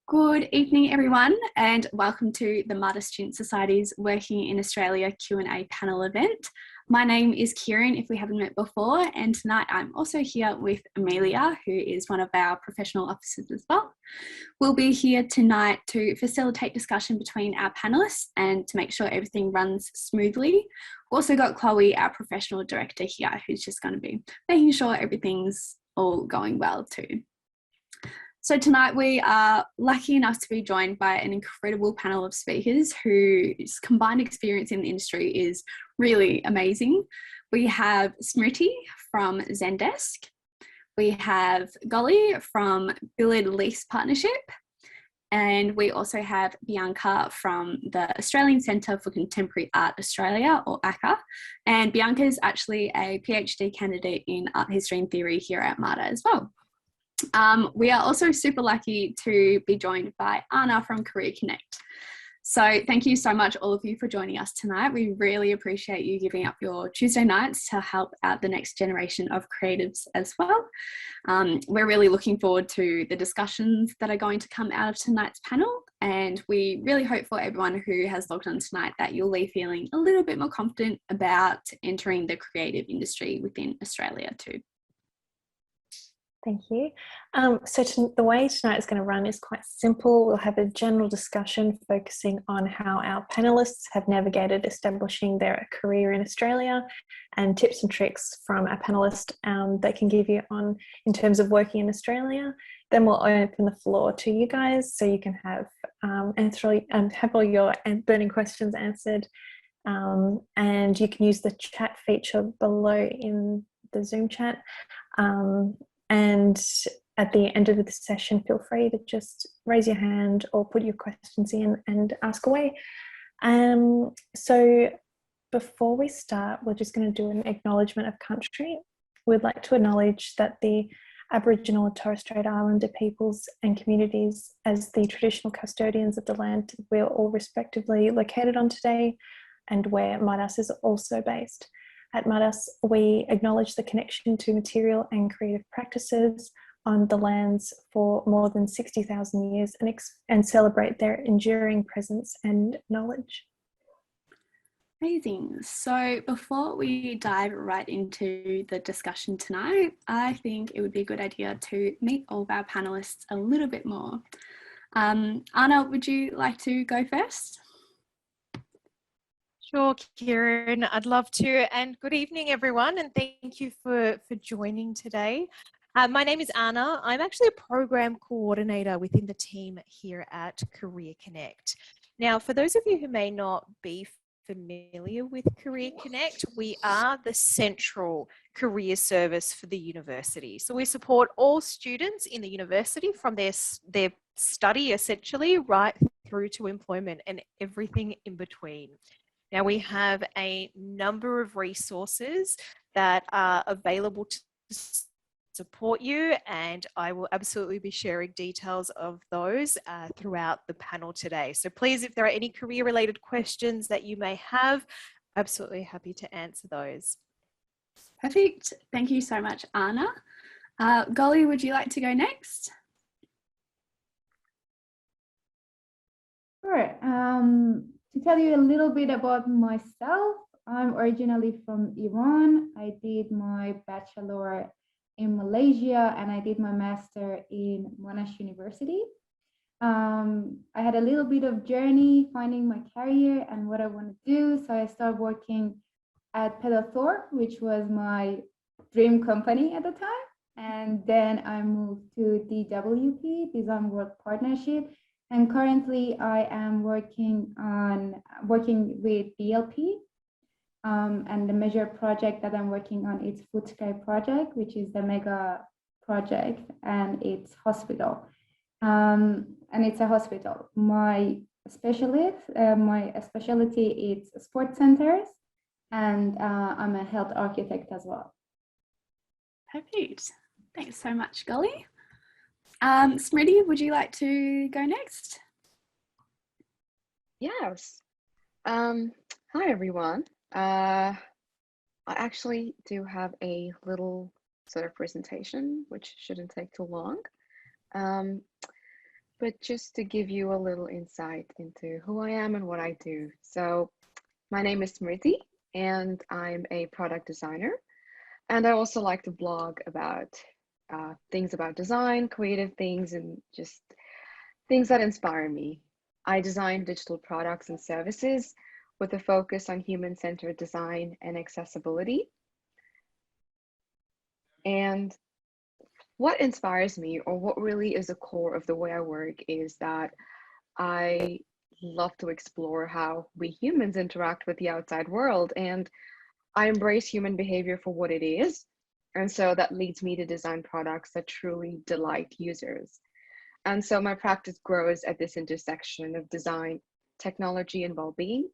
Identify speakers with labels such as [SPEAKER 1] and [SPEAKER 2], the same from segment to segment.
[SPEAKER 1] Good evening, everyone, and welcome to the MADA Student Society's Working in Australia Q&A panel event. My name is Kieran, if we haven't met before, and tonight I'm also here with Amelia, who is one of our professional officers as well. We'll be here tonight to facilitate discussion between our panellists and to make sure everything runs smoothly. We've also got Chloe, our professional director here, who's just going to be making sure everything's all going well too. So tonight we are lucky enough to be joined by an incredible panel of speakers whose combined experience in the industry is really amazing. We have Smriti from Zendesk. We have Golly from Billed Lease Partnership. And we also have Bianca from the Australian Centre for Contemporary Art Australia, or ACCA. And Bianca is actually a PhD candidate in art history and theory here at MADA as well. We are also super lucky to be joined by Anna from Career Connect. So thank you so much, all of you, for joining us tonight. We really appreciate you giving up your Tuesday nights to help out the next generation of creatives as well. We're really looking forward to the discussions that are going to come out of tonight's panel, and we really hope for everyone who has logged on tonight that you'll leave feeling a little bit more confident about entering the creative industry within Australia too.
[SPEAKER 2] Thank you. The way tonight is going to run is quite simple. We'll have a general discussion focusing on how our panellists have navigated establishing their career in Australia and tips and tricks from our panellist that can give you in terms of working in Australia. Then we'll open the floor to you guys so you can have all your burning questions answered. And you can use the chat feature below in the Zoom chat. And at the end of the session, feel free to just raise your hand or put your questions in and ask away. So before we start, we're just going to do an acknowledgement of country. We'd like to acknowledge that the Aboriginal and Torres Strait Islander peoples and communities, as the traditional custodians of the land we're all respectively located on today, and where MADAS is also based. At MADAS, we acknowledge the connection to material and creative practices on the lands for more than 60,000 years and celebrate their enduring presence and knowledge.
[SPEAKER 1] Amazing. So before we dive right into the discussion tonight, I think it would be a good idea to meet all of our panellists a little bit more. Anna, would you like to go first?
[SPEAKER 3] Sure, Kieran, I'd love to. And good evening, everyone, and thank you for joining today. My name is Anna. I'm actually a program coordinator within the team here at Career Connect. Now, for those of you who may not be familiar with Career Connect, we are the central career service for the university. So we support all students in the university from their study, essentially, right through to employment and everything in between. Now, we have a number of resources that are available to support you, and I will absolutely be sharing details of those throughout the panel today. So please, if there are any career-related questions that you may have, absolutely happy to answer those.
[SPEAKER 1] Perfect. Thank you so much, Anna. Golly, would you like to go next?
[SPEAKER 4] Sure. To tell you a little bit about myself, I'm originally from Iran. I did my bachelor in Malaysia and I did my master in Monash University. I had a little bit of journey finding my career and what I want to do. So I started working at Pedothor, which was my dream company at the time. And then I moved to DWP, Design Work Partnership. And currently I am working with DLP, and the major project that I'm working on is Footscape project, which is the mega project, and it's hospital. And it's a hospital. My specialty is sports centers, and I'm a health architect as well.
[SPEAKER 1] Perfect. Thanks so much, Golly. Smriti, would you like to go next?
[SPEAKER 5] Yes. Hi, everyone. I actually do have a little sort of presentation, which shouldn't take too long. but just to give you a little insight into who I am and what I do. So my name is Smriti, and I'm a product designer. And I also like to blog about things about design, creative things, and just things that inspire me. I design digital products and services with a focus on human-centered design and accessibility. And what inspires me, or what really is the core of the way I work, is that I love to explore how we humans interact with the outside world, and I embrace human behavior for what it is. And so that leads me to design products that truly delight users. And so my practice grows at this intersection of design, technology, and well-being.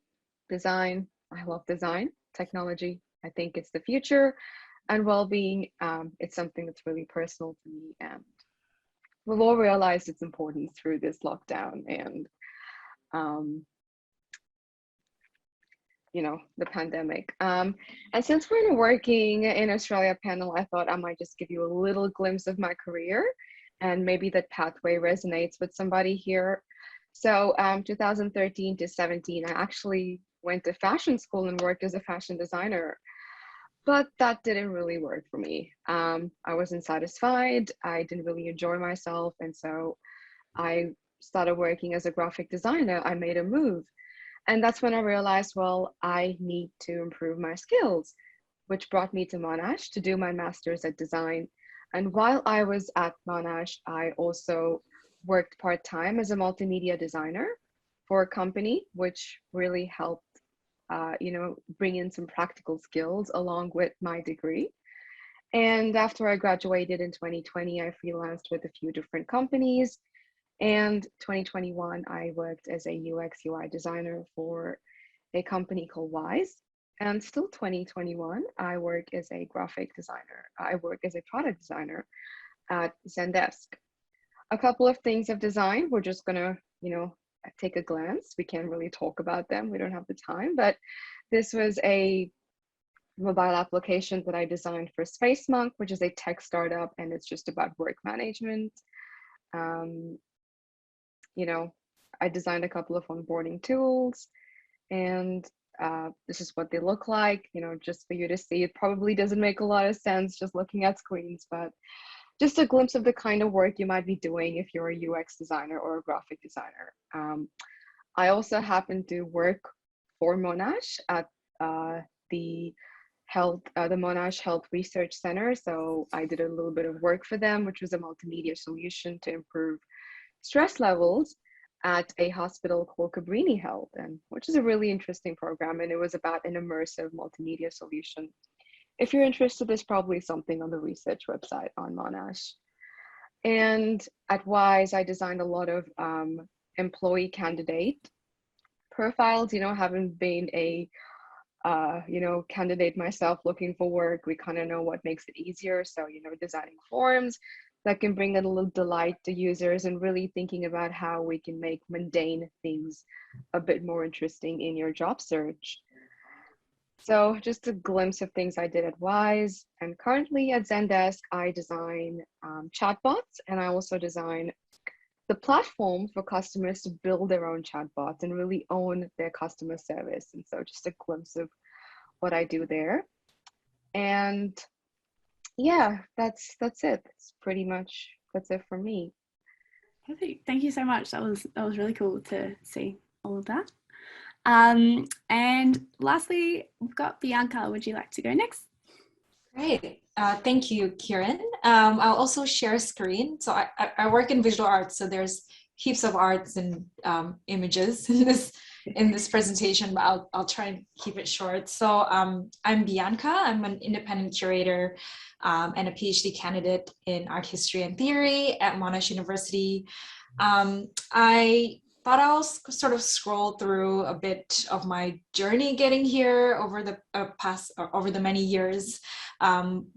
[SPEAKER 5] Design, I love design. Technology, I think it's the future. And well-being, it's something that's really personal to me. And we've all realized its importance through this lockdown and the pandemic. And since we're in a working in Australia panel, I thought I might just give you a little glimpse of my career, and maybe that pathway resonates with somebody here. So 2013 to 17, I actually went to fashion school and worked as a fashion designer, but that didn't really work for me. I wasn't satisfied. I didn't really enjoy myself. And so I started working as a graphic designer. I made a move. And that's when I realized, well, I need to improve my skills, which brought me to Monash to do my master's at design. And while I was at Monash, I also worked part-time as a multimedia designer for a company, which really helped, bring in some practical skills along with my degree. And after I graduated in 2020, I freelanced with a few different companies. And 2021, I worked as a UX UI designer for a company called Wise. And still 2021, I work as a graphic designer. I work as a product designer at Zendesk. A couple of things of design, we're just gonna, take a glance. We can't really talk about them. We don't have the time, but this was a mobile application that I designed for SpaceMonk, which is a tech startup, and it's just about work management. I designed a couple of onboarding tools, and this is what they look like, just for you to see. It probably doesn't make a lot of sense just looking at screens, but just a glimpse of the kind of work you might be doing if you're a UX designer or a graphic designer. I also happen to work for Monash at the Monash Health Research Center. So I did a little bit of work for them, which was a multimedia solution to improve stress levels at a hospital called Cabrini Health, and which is a really interesting program. And it was about an immersive multimedia solution. If you're interested, there's probably something on the research website on Monash. And at Wise, I designed a lot of employee candidate profiles. Having been a candidate myself looking for work, we kind of know what makes it easier. So, designing forms that can bring a little delight to users, and really thinking about how we can make mundane things a bit more interesting in your job search. So just a glimpse of things I did at Wise. And currently at Zendesk, I design chatbots, and I also design the platform for customers to build their own chatbots and really own their customer service. And so just a glimpse of what I do there. And yeah, that's it. That's it for me.
[SPEAKER 1] Perfect. Thank you so much. That was really cool to see all of that. And lastly, we've got Bianca. Would you like to go next?
[SPEAKER 6] Great. Thank you, Kieran. I'll also share screen. So I work in visual arts, so there's heaps of arts and images in this presentation, but I'll try and keep it short. So I'm Bianca. I'm an independent curator and a PhD candidate in art history and theory at Monash University. I thought I'll sort of scroll through a bit of my journey getting here over the many years,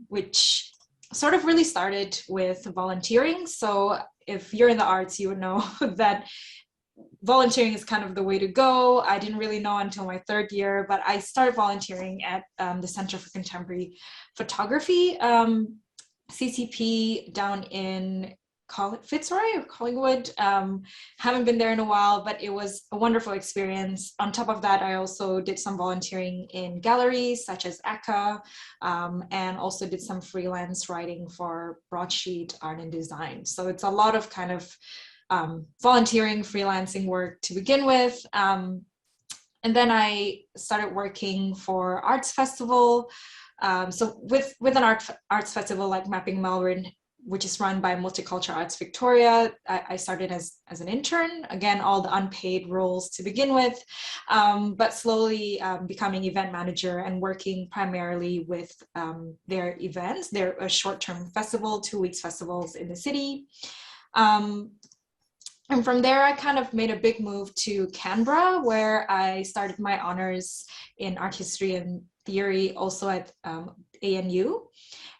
[SPEAKER 6] which sort of really started with volunteering. So if you're in the arts, you would know that volunteering is kind of the way to go. I didn't really know until my third year, but I started volunteering at the Center for Contemporary Photography, CCP, down in Fitzroy or Collingwood. Haven't been there in a while, but it was a wonderful experience. On top of that, I also did some volunteering in galleries such as ACCA, and also did some freelance writing for Broadsheet Art and Design. So it's a lot of kind of volunteering, freelancing work to begin with. And then I started working for Arts Festival. So with an arts festival like Mapping Melbourne, which is run by Multicultural Arts Victoria, I started as an intern, again, all the unpaid roles to begin with, but slowly becoming event manager and working primarily with their events. They're a short-term festival, 2 weeks festivals in the city. And from there, I kind of made a big move to Canberra, where I started my honors in art history and theory, also at ANU.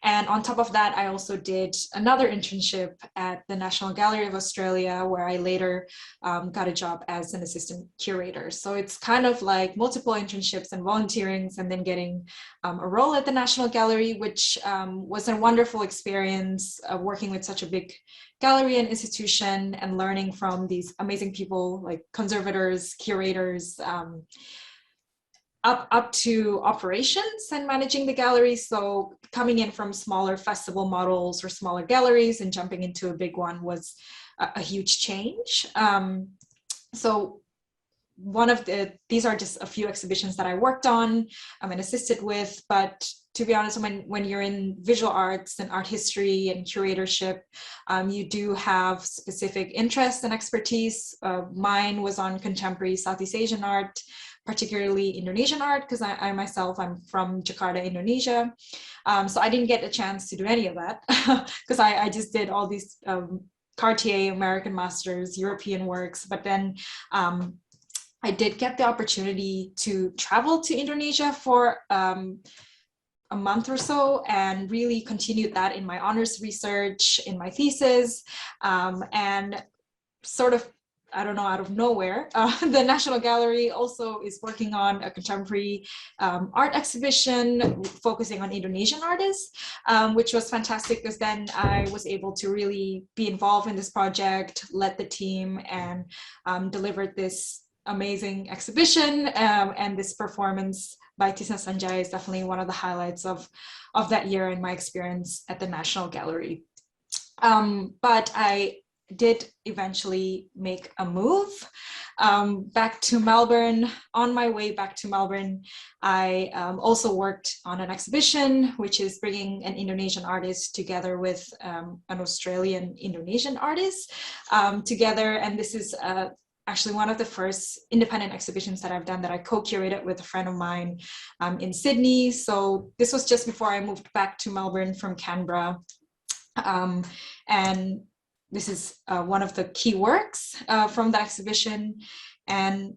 [SPEAKER 6] And on top of that, I also did another internship at the National Gallery of Australia, where I later got a job as an assistant curator. So it's kind of like multiple internships and volunteerings, and then getting a role at the National Gallery, which was a wonderful experience working with such a big gallery and institution and learning from these amazing people like conservators, curators, up to operations and managing the gallery. So coming in from smaller festival models or smaller galleries and jumping into a big one was a huge change. So these are just a few exhibitions that I worked on and assisted with, but to be honest, when you're in visual arts and art history and curatorship, you do have specific interests and expertise. Mine was on contemporary Southeast Asian art, particularly Indonesian art, because I'm from Jakarta, Indonesia. So I didn't get a chance to do any of that because I just did all these Cartier, American masters, European works. But then I did get the opportunity to travel to Indonesia for a month or so and really continued that in my honors research, in my thesis, and sort of, I don't know, out of nowhere, the National Gallery also is working on a contemporary art exhibition focusing on Indonesian artists, which was fantastic because then I was able to really be involved in this project, led the team, and delivered this amazing exhibition, and this performance by Tisna Sanjay is definitely one of the highlights of that year in my experience at the National Gallery. But I did eventually make a move back to Melbourne. On my way back to Melbourne, I also worked on an exhibition, which is bringing an Indonesian artist together with an Australian Indonesian artist together. And this is actually one of the first independent exhibitions that I've done that I co-curated with a friend of mine in Sydney. So this was just before I moved back to Melbourne from Canberra. And this is one of the key works from the exhibition. And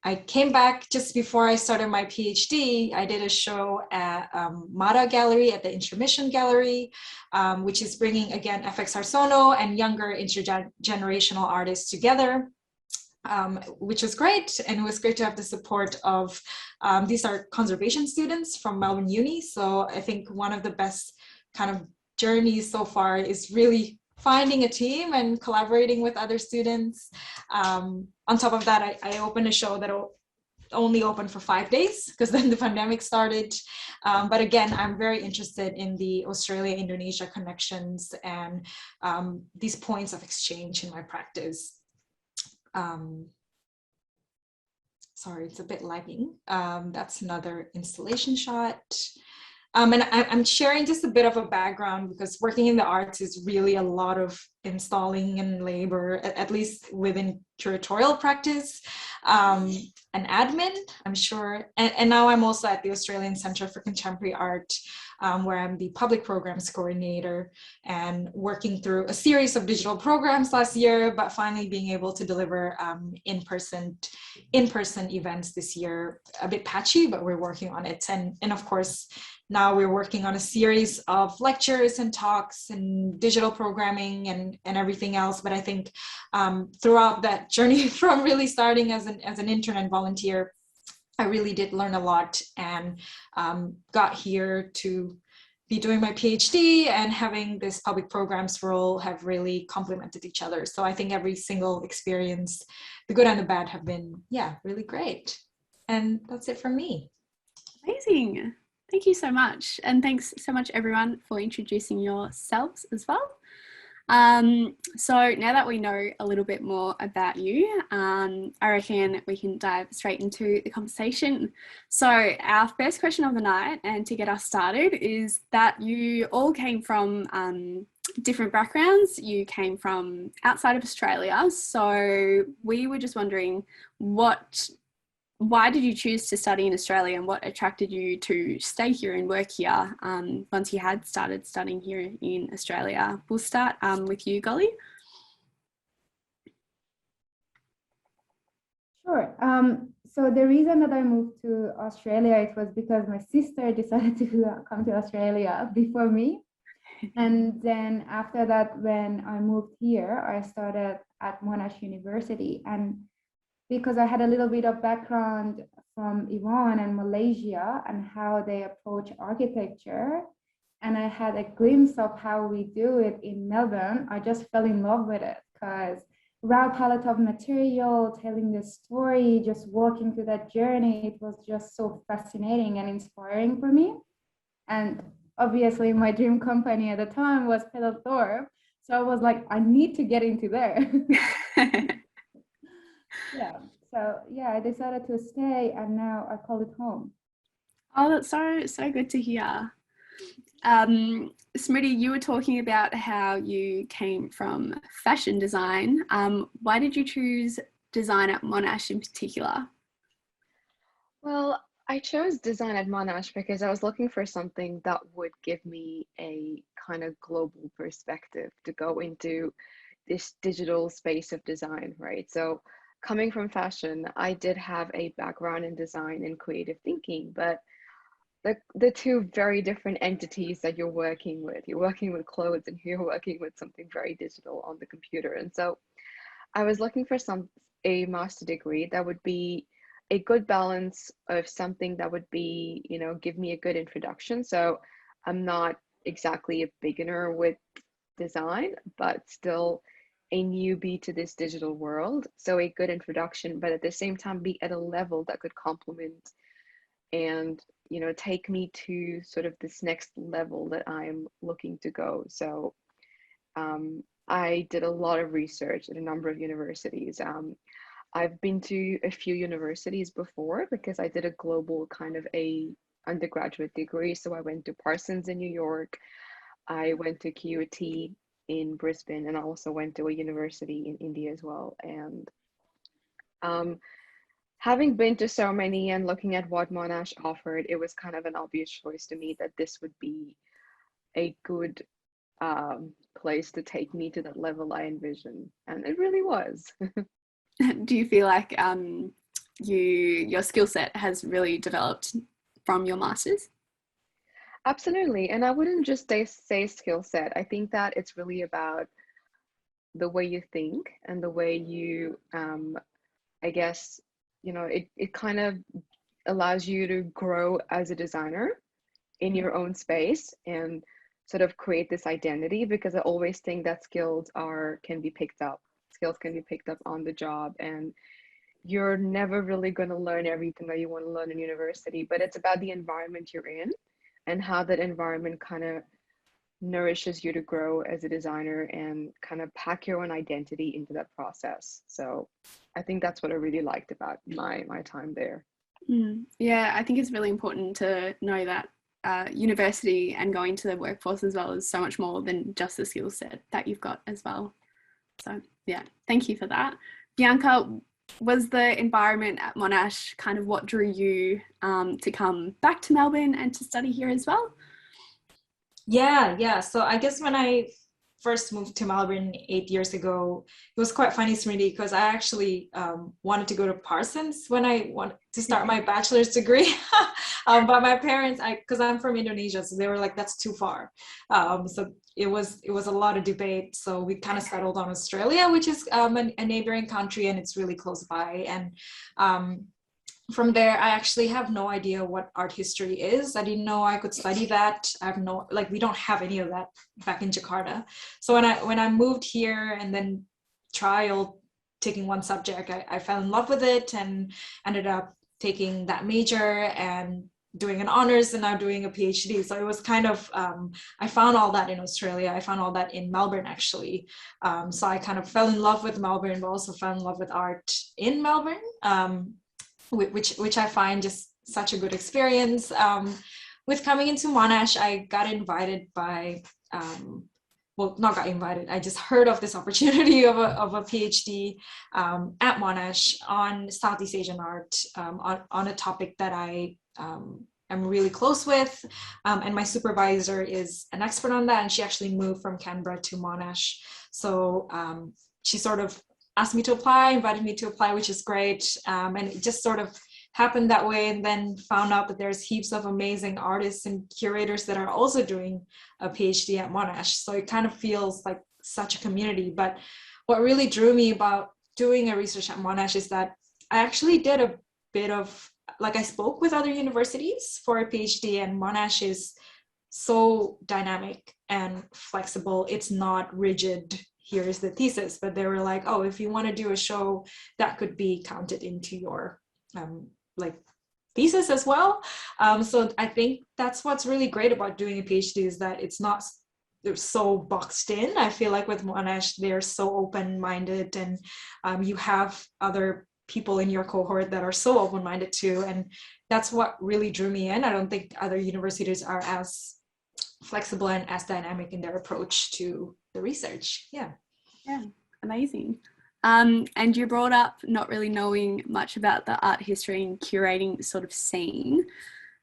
[SPEAKER 6] I came back just before I started my PhD. I did a show at MADA Gallery, at the Intermission Gallery, which is bringing, again, FX Arsono and younger intergenerational artists together. Which was great, and it was great to have the support of these are conservation students from Melbourne Uni. So I think one of the best kind of journeys so far is really finding a team and collaborating with other students. On top of that, I opened a show that only opened for 5 days because then the pandemic started. But again, I'm very interested in the Australia-Indonesia connections and these points of exchange in my practice. Sorry, it's a bit lagging. That's another installation shot. And I'm sharing just a bit of a background because working in the arts is really a lot of installing and labor, at least within curatorial practice and admin, I'm sure. And now I'm also at the Australian Centre for Contemporary Art, where I'm the public programs coordinator and working through a series of digital programs last year, but finally being able to deliver in-person events this year. A bit patchy, but we're working on it. And of course, now we're working on a series of lectures and talks and digital programming and everything else. But I think throughout that journey from really starting as an intern and volunteer, I really did learn a lot and got here to be doing my PhD and having this public programs role have really complemented each other. So I think every single experience, the good and the bad, have been, yeah, really great. And that's it from me.
[SPEAKER 1] Amazing. Thank you so much. And thanks so much, everyone, for introducing yourselves as well. So now that we know a little bit more about you, I reckon we can dive straight into the conversation. So our first question of the night, and to get us started, is that you all came from different backgrounds. You came from outside of Australia. So we were just wondering, why did you choose to study in Australia, and what attracted you to stay here and work here once you had started studying here in Australia? We'll start with you, Golly.
[SPEAKER 4] Sure. So the reason that I moved to Australia, it was because my sister decided to come to Australia before me. And then after that, when I moved here, I started at Monash University. And because I had a little bit of background from Iran and Malaysia and how they approach architecture, and I had a glimpse of how we do it in Melbourne, I just fell in love with it, because raw palette of material, telling the story, just walking through that journey, it was just so fascinating and inspiring for me. And obviously my dream company at the time was Pedal Thorpe. So I was like, I need to get into there. Yeah, so yeah, I decided to stay, and now I call it home.
[SPEAKER 1] Oh, that's so good to hear. Smriti, you were talking about how you came from fashion design. Why did you choose design at Monash in particular?
[SPEAKER 5] Well, I chose design at Monash because I was looking for something that would give me a kind of global perspective to go into this digital space of design, right? So coming from fashion, I did have a background in design and creative thinking, but the two very different entities that you're working with. You're working with clothes and you're working with something very digital on the computer. And so I was looking for a master degree that would be a good balance of something that would be, give me a good introduction. So I'm not exactly a beginner with design, but still a newbie to this digital world. So a good introduction, but at the same time be at a level that could complement and take me to sort of this next level that I'm looking to go. So I did a lot of research at a number of universities. I've been to a few universities before because I did a global kind of a undergraduate degree. So I went to Parsons in New York. I went to QUT in Brisbane, and I also went to a university in India as well. And having been to so many and looking at what Monash offered, it was kind of an obvious choice to me that this would be a good place to take me to that level I envisioned, and it really was.
[SPEAKER 1] Do you feel like your skill set has really developed from your masters?
[SPEAKER 5] Absolutely, and I wouldn't just say skill set. I think that it's really about the way you think and the way you, I guess, it kind of allows you to grow as a designer in your own space and sort of create this identity, because I always think that skills can be picked up. Skills can be picked up on the job, and you're never really going to learn everything that you want to learn in university, but it's about the environment you're in and how that environment kind of nourishes you to grow as a designer and kind of pack your own identity into that process. So I think that's what I really liked about my time there.
[SPEAKER 1] Yeah, I think it's really important to know that university and going to the workforce as well is so much more than just the skill set that you've got as well. So yeah, thank you for that. Bianca, was the environment at Monash kind of what drew you to come back to Melbourne and to study here as well?
[SPEAKER 6] Yeah. So I guess when I first moved to Melbourne 8 years ago, it was quite funny, Smriti, because I actually wanted to go to Parsons when I wanted to start my bachelor's degree. But my parents, because I'm from Indonesia, so they were like, that's too far. So it was a lot of debate. So we kind of settled on Australia, which is a neighboring country, and it's really close by. And from there, I actually have no idea what art history is. I didn't know I could study that. I have no, like, we don't have any of that back in Jakarta. So when I moved here and then trial taking one subject, I fell in love with it and ended up taking that major and doing an honors and now doing a PhD. So it was kind of, I found all that in Australia. I found all that in Melbourne, actually. So I kind of fell in love with Melbourne, but also fell in love with art in Melbourne. Which I find just such a good experience. With coming into Monash, I got invited by, well, not got invited, I just heard of this opportunity of a PhD at Monash on Southeast Asian art, on a topic that I am really close with. And my supervisor is an expert on that, and she actually moved from Canberra to Monash. So she sort of asked me to apply, invited me to apply, which is great. And it just sort of happened that way, and then found out that there's heaps of amazing artists and curators that are also doing a PhD at Monash. So it kind of feels like such a community. But what really drew me about doing a research at Monash is that I actually did a bit of, like, I spoke with other universities for a PhD, and Monash is so dynamic and flexible. It's not rigid, here's the thesis, but they were like, oh, if you want to do a show, that could be counted into your like thesis as well. So I think that's what's really great about doing a PhD, is that it's not, they're so boxed in. I feel like with Monash, they're so open-minded, and you have other people in your cohort that are so open-minded too. And that's what really drew me in. I don't think other universities are as flexible and as dynamic in their approach to the research. Yeah,
[SPEAKER 1] amazing. And you brought up not really knowing much about the art history and curating sort of scene.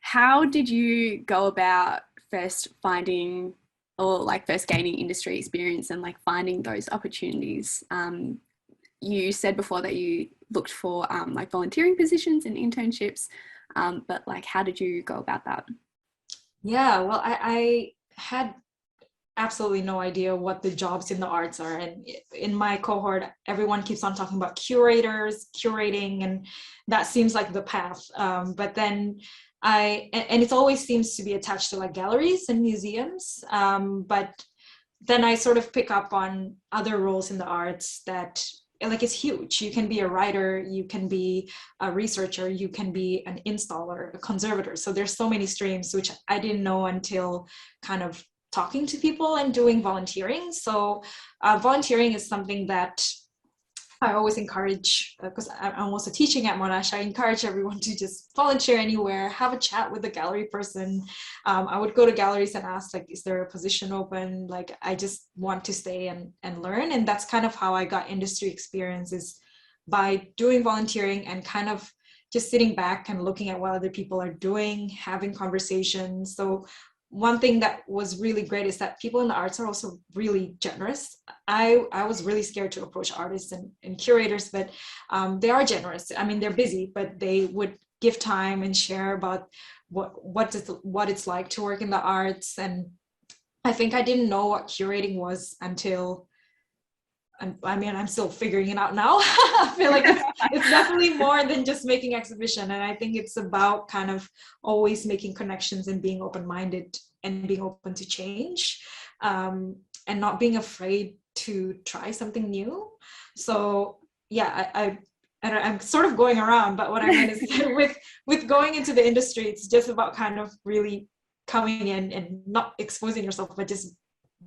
[SPEAKER 1] How did you go about first finding, or like first gaining industry experience and like finding those opportunities? You said before that you looked for like volunteering positions and internships, but like how did you go about that?
[SPEAKER 6] Yeah, well, I had absolutely no idea what the jobs in the arts are. And in my cohort, everyone keeps on talking about curators, curating, and that seems like the path. But then and it always seems to be attached to like galleries and museums. But then I sort of pick up on other roles in the arts that, like, it's huge. You can be a writer, you can be a researcher, you can be an installer, a conservator. So there's so many streams, which I didn't know until kind of talking to people and doing volunteering. So volunteering is something that I always encourage, because I'm also teaching at Monash. I encourage everyone to just volunteer anywhere, have a chat with the gallery person. I would go to galleries and ask, like, is there a position open? Like, I just want to stay and learn. And that's kind of how I got industry experience, is by doing volunteering and kind of just sitting back and looking at what other people are doing, having conversations. So one thing that was really great is that people in the arts are also really generous. I was really scared to approach artists and curators, but they are generous. I mean, they're busy, but they would give time and share about what it's like to work in the arts. And I think I didn't know what curating was until, I mean, I'm still figuring it out now. I feel like it's definitely more than just making exhibition. And I think it's about kind of always making connections and being open-minded and being open to change, and not being afraid to try something new. So yeah, I'm sort of going around, but what I meant is with going into the industry, it's just about kind of really coming in and not exposing yourself, but just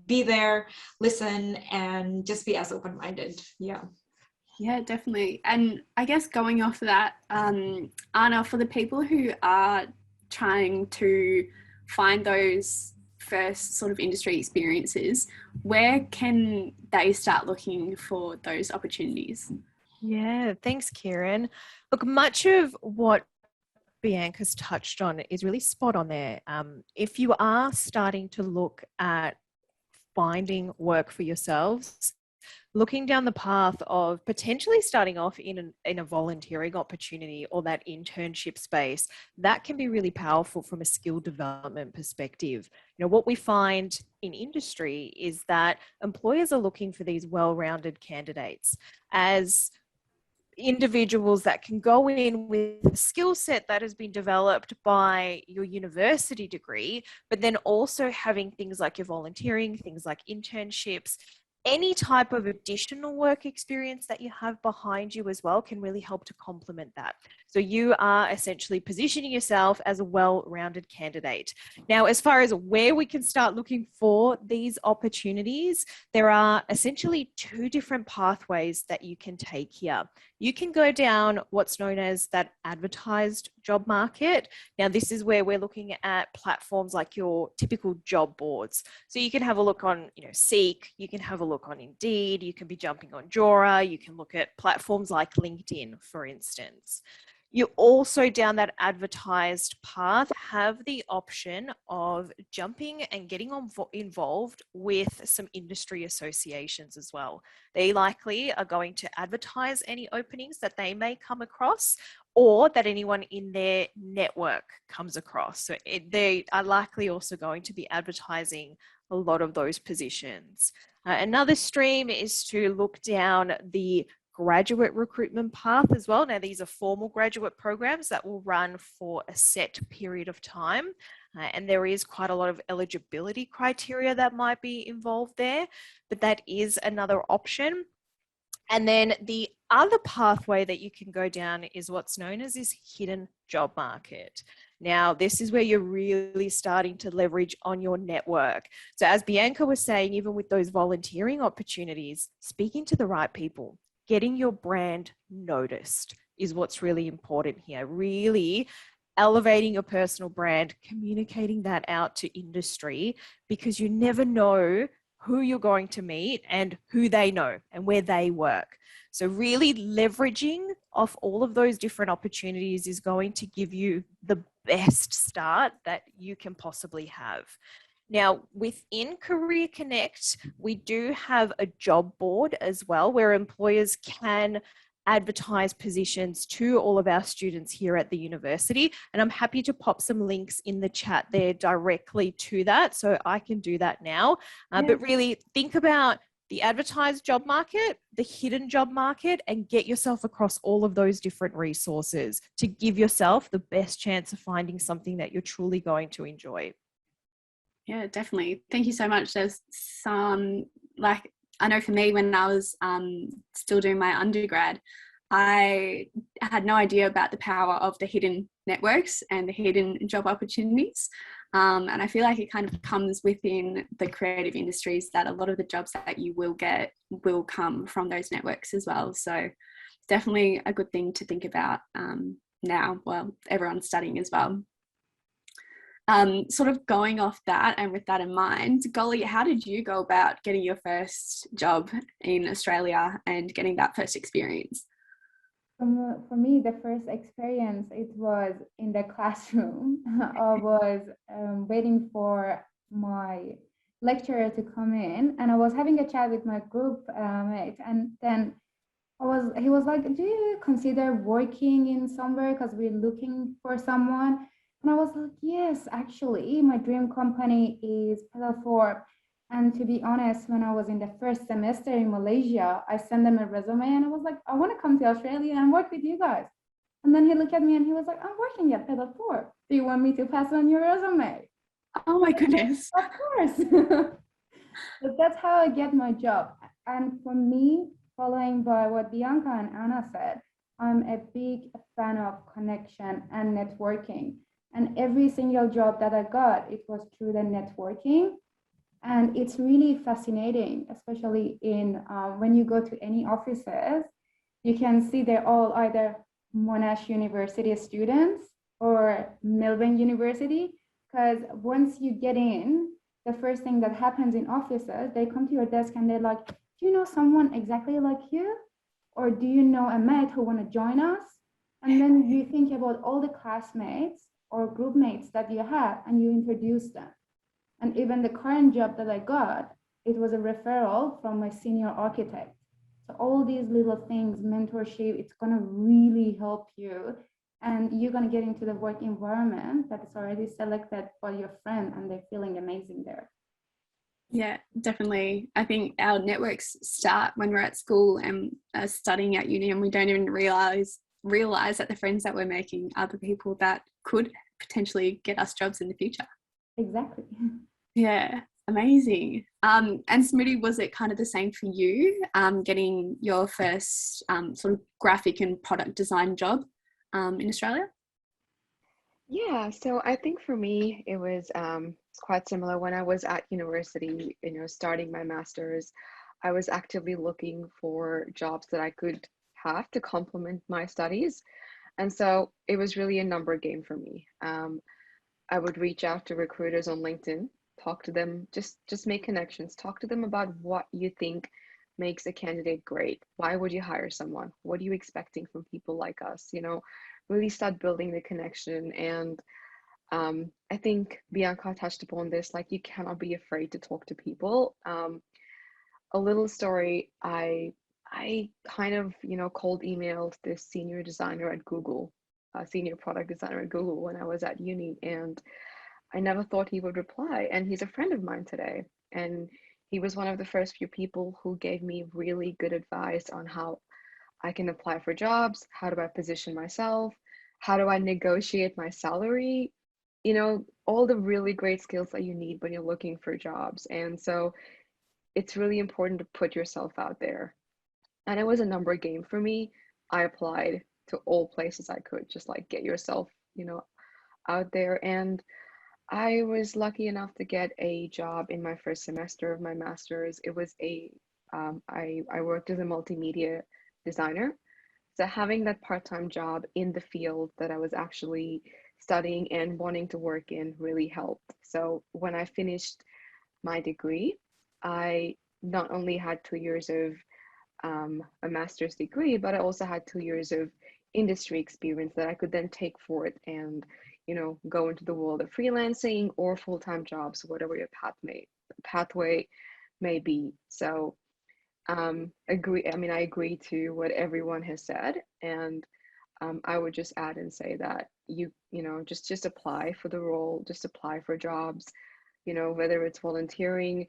[SPEAKER 6] be there, listen, and just be as open-minded. Yeah,
[SPEAKER 1] definitely. And I guess going off of that, Anna, for the people who are trying to find those first sort of industry experiences, where can they start looking for those opportunities?
[SPEAKER 3] Yeah, thanks, Kieran. Look, much of what Bianca's touched on is really spot on there. If you are starting to look at finding work for yourselves, looking down the path of potentially starting off in a volunteering opportunity or that internship space, that can be really powerful from a skill development perspective. You know, what we find in industry is that employers are looking for these well-rounded candidates. As individuals that can go in with a skill set that has been developed by your university degree, but then also having things like your volunteering, things like internships, any type of additional work experience that you have behind you as well can really help to complement that. So you are essentially positioning yourself as a well-rounded candidate. Now, as far as where we can start looking for these opportunities, there are essentially two different pathways that you can take here. You can go down what's known as that advertised job market. Now, this is where we're looking at platforms like your typical job boards. So you can have a look on, Seek, you can have a look on Indeed, you can be jumping on Jora, you can look at platforms like LinkedIn, for instance. You also, down that advertised path, have the option of jumping and getting involved with some industry associations as well. They likely are going to advertise any openings that they may come across or that anyone in their network comes across. So they are likely also going to be advertising a lot of those positions. Another stream is to look down the graduate recruitment path as well. Now, these are formal graduate programs that will run for a set period of time. And there is quite a lot of eligibility criteria that might be involved there, but that is another option. And then the other pathway that you can go down is what's known as this hidden job market. Now, this is where you're really starting to leverage on your network. So as Bianca was saying, even with those volunteering opportunities, speaking to the right people, getting your brand noticed is what's really important here. Really elevating your personal brand, communicating that out to industry, because you never know who you're going to meet and who they know and where they work. So really leveraging off all of those different opportunities is going to give you the best start that you can possibly have. Now, within Career Connect, we do have a job board as well, where employers can advertise positions to all of our students here at the university. And I'm happy to pop some links in the chat there directly to that. So I can do that now. But really think about the advertised job market, the hidden job market, and get yourself across all of those different resources to give yourself the best chance of finding something that you're truly going to enjoy.
[SPEAKER 1] Yeah, definitely. Thank you so much. There's some, like, I know for me, when I was still doing my undergrad, I had no idea about the power of the hidden networks and the hidden job opportunities. And I feel like it kind of comes within the creative industries that a lot of the jobs that you will get will come from those networks as well. So it's definitely a good thing to think about now. Well, everyone's studying as well. Sort of going off that, and with that in mind, Golly, how did you go about getting your first job in Australia and getting that first experience?
[SPEAKER 4] For me, the first experience, it was in the classroom. I was waiting for my lecturer to come in, and I was having a chat with my group mate, and then he was like, do you consider working in somewhere, because we're looking for someone? And I was like, yes, actually, my dream company is Pedal 4. And to be honest, when I was in the first semester in Malaysia, I sent them a resume and I was like, I want to come to Australia and work with you guys. And then he looked at me and he was like, I'm working at Pedal 4. Do you want me to pass on your resume?
[SPEAKER 1] Oh my goodness.
[SPEAKER 4] Of course. But that's how I get my job. And for me, following by what Bianca and Anna said, I'm a big fan of connection and networking. And every single job that I got, it was through the networking. And it's really fascinating, especially in when you go to any offices, you can see they're all either Monash University students or Melbourne University, because once you get in, the first thing that happens in offices, they come to your desk and they're like, do you know someone exactly like you? Or do you know a mate who want to join us? And then you think about all the classmates or group mates that you have and you introduce them. And even the current job that I got, it was a referral from my senior architect. So all these little things, mentorship, it's going to really help you. And you're going to get into the work environment that is already selected by your friend and they're feeling amazing there.
[SPEAKER 1] Yeah, definitely. I think our networks start when we're at school and studying at uni, and we don't even realize that the friends that we're making are the people that could potentially get us jobs in the future.
[SPEAKER 4] Exactly.
[SPEAKER 1] Yeah, amazing. And Smitty, was it kind of the same for you, getting your first sort of graphic and product design job in Australia?
[SPEAKER 5] Yeah, so I think for me it was quite similar when I was at university, starting my master's. I was actively looking for jobs that I could have to complement my studies. And so it was really a number game for me. I would reach out to recruiters on LinkedIn, talk to them, just make connections, talk to them about what you think makes a candidate great. Why would you hire someone? What are you expecting from people like us? Really start building the connection. And I think Bianca touched upon this, like you cannot be afraid to talk to people. A little story, I kind of, cold emailed this senior designer at Google, senior product designer at Google when I was at uni, and I never thought he would reply. And he's a friend of mine today. And he was one of the first few people who gave me really good advice on how I can apply for jobs, how do I position myself, how do I negotiate my salary, all the really great skills that you need when you're looking for jobs. And so it's really important to put yourself out there. And it was a number game for me. I applied to all places I could, just like get yourself, out there. And I was lucky enough to get a job in my first semester of my master's. It was I worked as a multimedia designer. So having that part-time job in the field that I was actually studying and wanting to work in really helped. So when I finished my degree, I not only had 2 years of a master's degree, but I also had 2 years of industry experience that I could then take forth and, go into the world of freelancing or full-time jobs, whatever your pathway may be. So I agree to what everyone has said, and I would just add and say that just apply for the role, just apply for jobs, whether it's volunteering.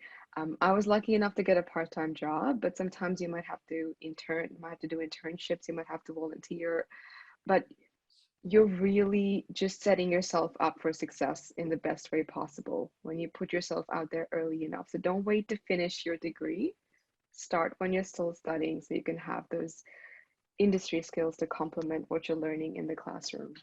[SPEAKER 5] I was lucky enough to get a part-time job, but sometimes you might have to do internships, you might have to volunteer, but you're really just setting yourself up for success in the best way possible when you put yourself out there early enough. So don't wait to finish your degree. Start when you're still studying so you can have those industry skills to complement what you're learning in the classroom.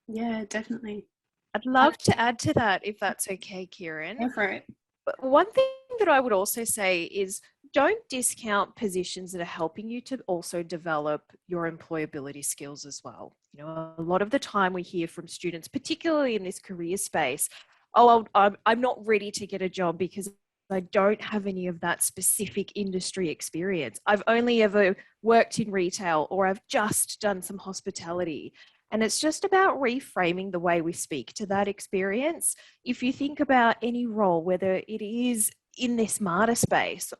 [SPEAKER 1] Yeah, definitely.
[SPEAKER 3] I'd love to add to that if that's okay, Kieran.
[SPEAKER 1] Go for it.
[SPEAKER 3] But one thing that I would also say is don't discount positions that are helping you to also develop your employability skills as well. A lot of the time we hear from students, particularly in this career space, oh, I'm not ready to get a job because I don't have any of that specific industry experience. I've only ever worked in retail, or I've just done some hospitality. And it's just about reframing the way we speak to that experience. If you think about any role, whether it is in this MADA space,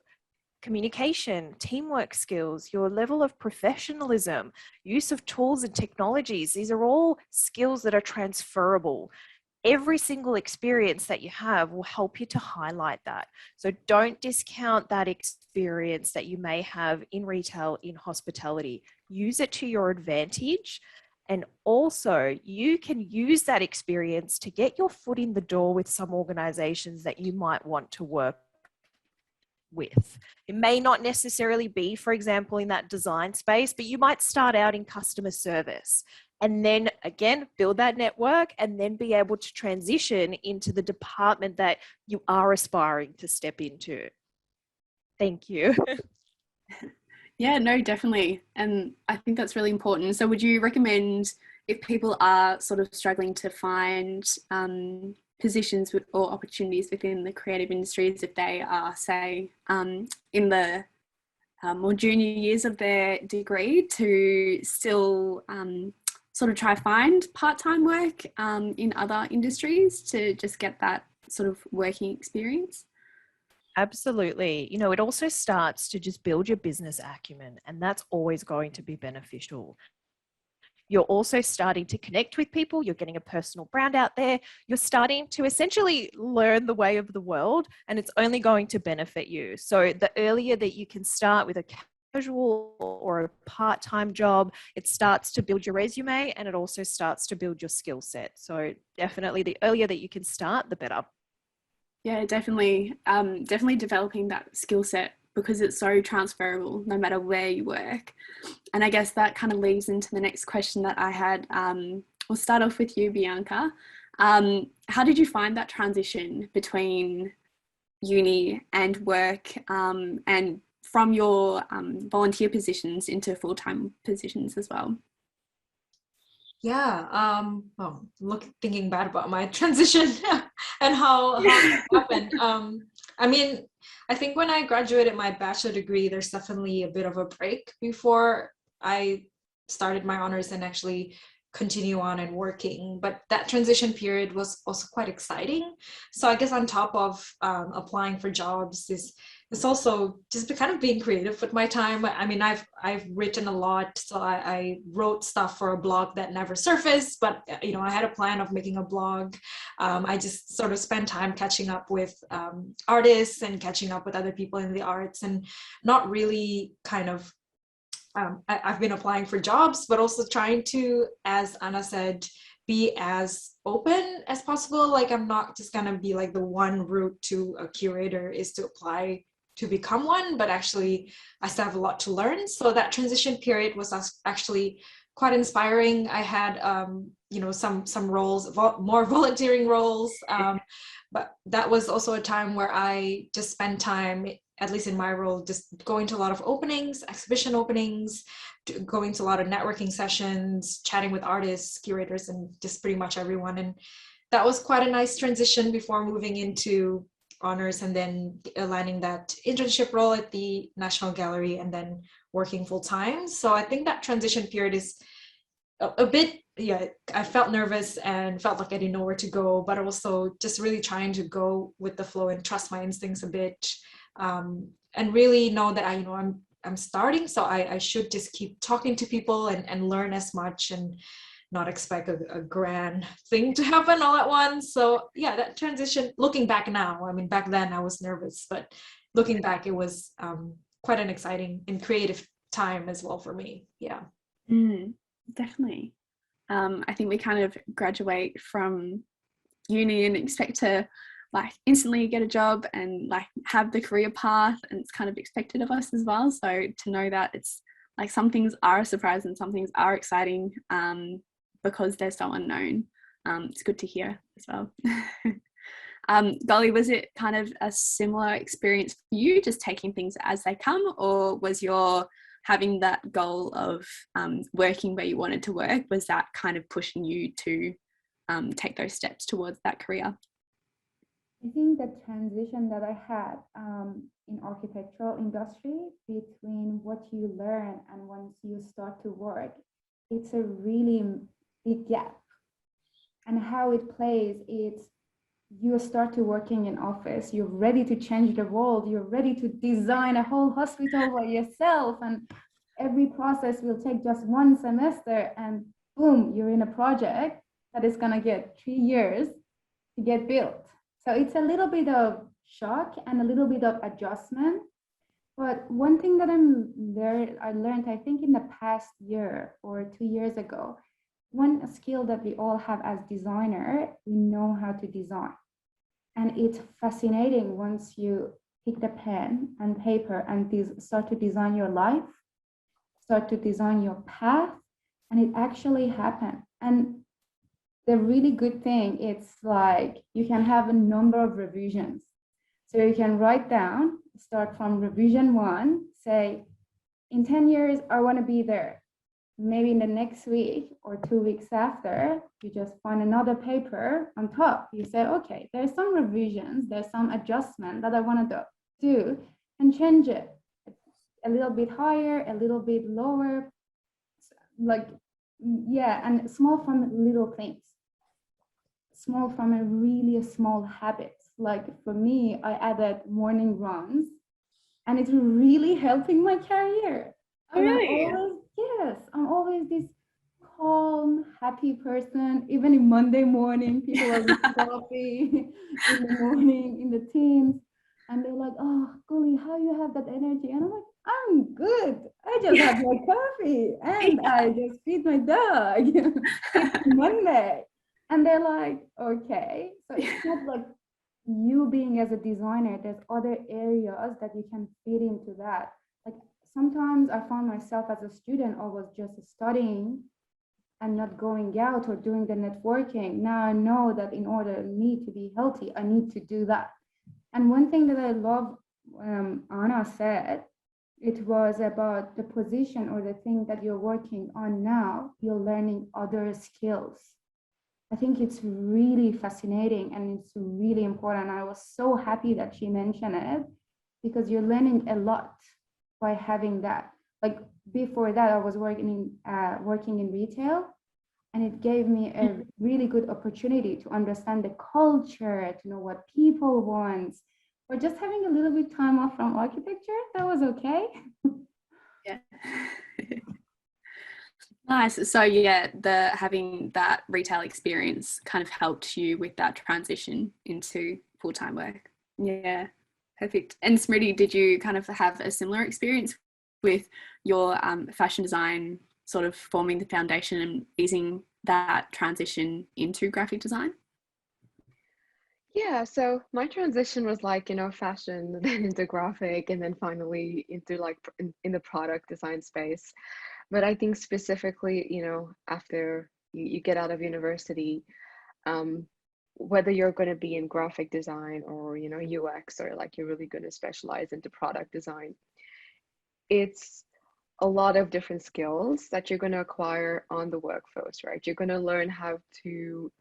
[SPEAKER 3] communication, teamwork skills, your level of professionalism, use of tools and technologies, these are all skills that are transferable. Every single experience that you have will help you to highlight that. So don't discount that experience that you may have in retail, in hospitality. Use it to your advantage. And also, you can use that experience to get your foot in the door with some organizations that you might want to work with. It may not necessarily be, for example, in that design space, but you might start out in customer service and then again build that network and then be able to transition into the department that you are aspiring to step into. Thank you.
[SPEAKER 1] Yeah, no, definitely. And I think that's really important. So would you recommend, if people are sort of struggling to find positions or opportunities within the creative industries, if they are, say, in the more junior years of their degree, to still sort of try find part-time work in other industries to just get that sort of working experience?
[SPEAKER 3] Absolutely. It also starts to just build your business acumen, and that's always going to be beneficial. You're also starting to connect with people. You're getting a personal brand out there. You're starting to essentially learn the way of the world, and it's only going to benefit you. So the earlier that you can start with a casual or a part-time job, it starts to build your resume, and it also starts to build your skill set. So definitely the earlier that you can start, the better.
[SPEAKER 1] Yeah, definitely. Definitely developing that skill set, because it's so transferable no matter where you work. And I guess that kind of leads into the next question that I had. We'll start off with you, Bianca. How did you find that transition between uni and work, and from your volunteer positions into full-time positions as well?
[SPEAKER 6] Yeah, thinking bad about my transition and how it happened. I mean, I think when I graduated my bachelor degree, there's definitely a bit of a break before I started my honors and actually continue on and working. But that transition period was also quite exciting. So I guess on top of applying for jobs, it's also just kind of being creative with my time. I mean, I've written a lot, so I wrote stuff for a blog that never surfaced, but I had a plan of making a blog. I just sort of spent time catching up with artists and catching up with other people in the arts, and not really kind of I've been applying for jobs, but also trying to, as Anna said, be as open as possible. Like, I'm not just gonna be like the one route to a curator is to apply to become one, but actually I still have a lot to learn. So that transition period was actually quite inspiring. I had some roles, more volunteering roles, but that was also a time where I just spent time, at least in my role, just going to a lot of openings, exhibition openings, going to a lot of networking sessions, chatting with artists, curators, and just pretty much everyone. And that was quite a nice transition before moving into honors and then landing that internship role at the National Gallery and then working full time. So I think that transition period is a bit, I felt nervous and felt like I didn't know where to go, but also just really trying to go with the flow and trust my instincts a bit, and really know that I'm starting, so I should just keep talking to people and learn as much and not expect a grand thing to happen all at once. So yeah, that transition, looking back now, I mean, back then I was nervous, but looking back, it was quite an exciting and creative time as well for me. Yeah.
[SPEAKER 1] Definitely. I think we kind of graduate from uni and expect to like instantly get a job and like have the career path, and it's kind of expected of us as well. So to know that it's like some things are a surprise and some things are exciting, because they're so unknown, it's good to hear as well. Golly, was it kind of a similar experience for you, just taking things as they come, or was your having that goal of working where you wanted to work, was that kind of pushing you to take those steps towards that career?
[SPEAKER 4] I think the transition that I had in architectural industry between what you learn and once you start to work, it's a really big gap. And how it plays, it's you start to working in office, you're ready to change the world, you're ready to design a whole hospital by yourself, and every process will take just one semester, and boom, you're in a project that is going to get 3 years to get built. So it's a little bit of shock and a little bit of adjustment. But one thing that I learned, I think in the past year or 2 years ago, one skill that we all have as designer, we know how to design. And it's fascinating once you pick the pen and paper and start to design your life, start to design your path, and it actually happened. And the really good thing, it's like you can have a number of revisions. So you can write down, start from revision 1, say, in 10 years, I want to be there. Maybe in the next week or 2 weeks after, you just find another paper on top. You say, okay, there's some revisions, there's some adjustment that I want to do, and change it a little bit higher, a little bit lower, like, yeah, and small from little things, small from a really small habits. Like for me, I added morning runs, and it's really helping my career.
[SPEAKER 1] Oh, really?
[SPEAKER 4] I'm always this calm, happy person. Even in Monday morning, people are with coffee in the morning in the teams. And they're like, oh, Gully, how you have that energy? And I'm like, I'm good. I just have my coffee and I just feed my dog. It's Monday. And they're like, okay. So it's not like you being as a designer, there's other areas that you can fit into that. Like sometimes I found myself as a student, I was just studying and not going out or doing the networking. Now I know that in order for me to be healthy, I need to do that. And one thing that I love, Anna said, it was about the position or the thing that you're working on now, you're learning other skills. I think it's really fascinating and it's really important. I was so happy that she mentioned it because you're learning a lot by having that. Like before that, I was working in retail, and it gave me a really good opportunity to understand the culture, to know what people want, or just having a little bit time off from architecture. That was okay.
[SPEAKER 1] Yeah. Nice. So yeah, having that retail experience kind of helped you with that transition into full-time work. Yeah, perfect. And Smriti, did you kind of have a similar experience with your fashion design sort of forming the foundation and easing that transition into graphic design?
[SPEAKER 5] Yeah, so my transition was like, fashion, then into graphic, and then finally into like in the product design space. But I think specifically, after you get out of university, whether you're going to be in graphic design or, UX, or like you're really going to specialize into product design, it's a lot of different skills that you're going to acquire on the workforce, right? You're going to learn how to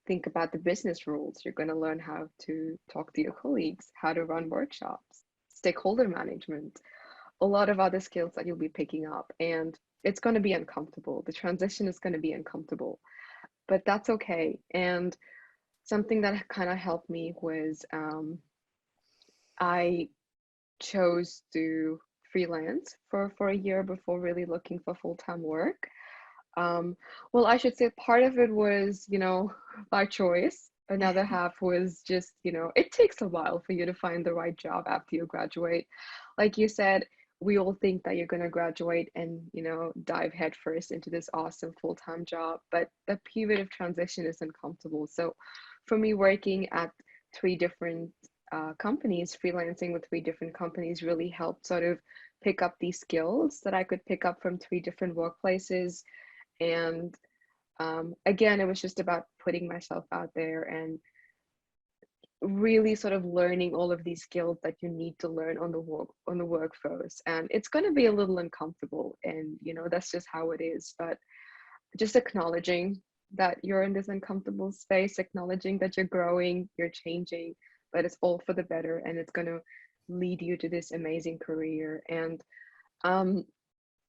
[SPEAKER 5] think about the business rules. You're going to learn how to talk to your colleagues, how to run workshops, stakeholder management, a lot of other skills that you'll be picking up. And it's going to be uncomfortable. The transition is going to be uncomfortable, but that's okay. And something that kind of helped me was I chose to freelance for a year before really looking for full-time work. Well, I should say part of it was, by choice. Another half was just, it takes a while for you to find the right job after you graduate. Like you said, we all think that you're going to graduate and, dive headfirst into this awesome full-time job, but the period of transition is uncomfortable. So for me, working at 3 different companies, freelancing with 3 different companies really helped sort of pick up these skills that I could pick up from 3 different workplaces. And again, it was just about putting myself out there and really sort of learning all of these skills that you need to learn on the workforce. And it's going to be a little uncomfortable, and that's just how it is. But just acknowledging that you're in this uncomfortable space, acknowledging that you're growing, you're changing, but it's all for the better, and it's going to lead you to this amazing career. And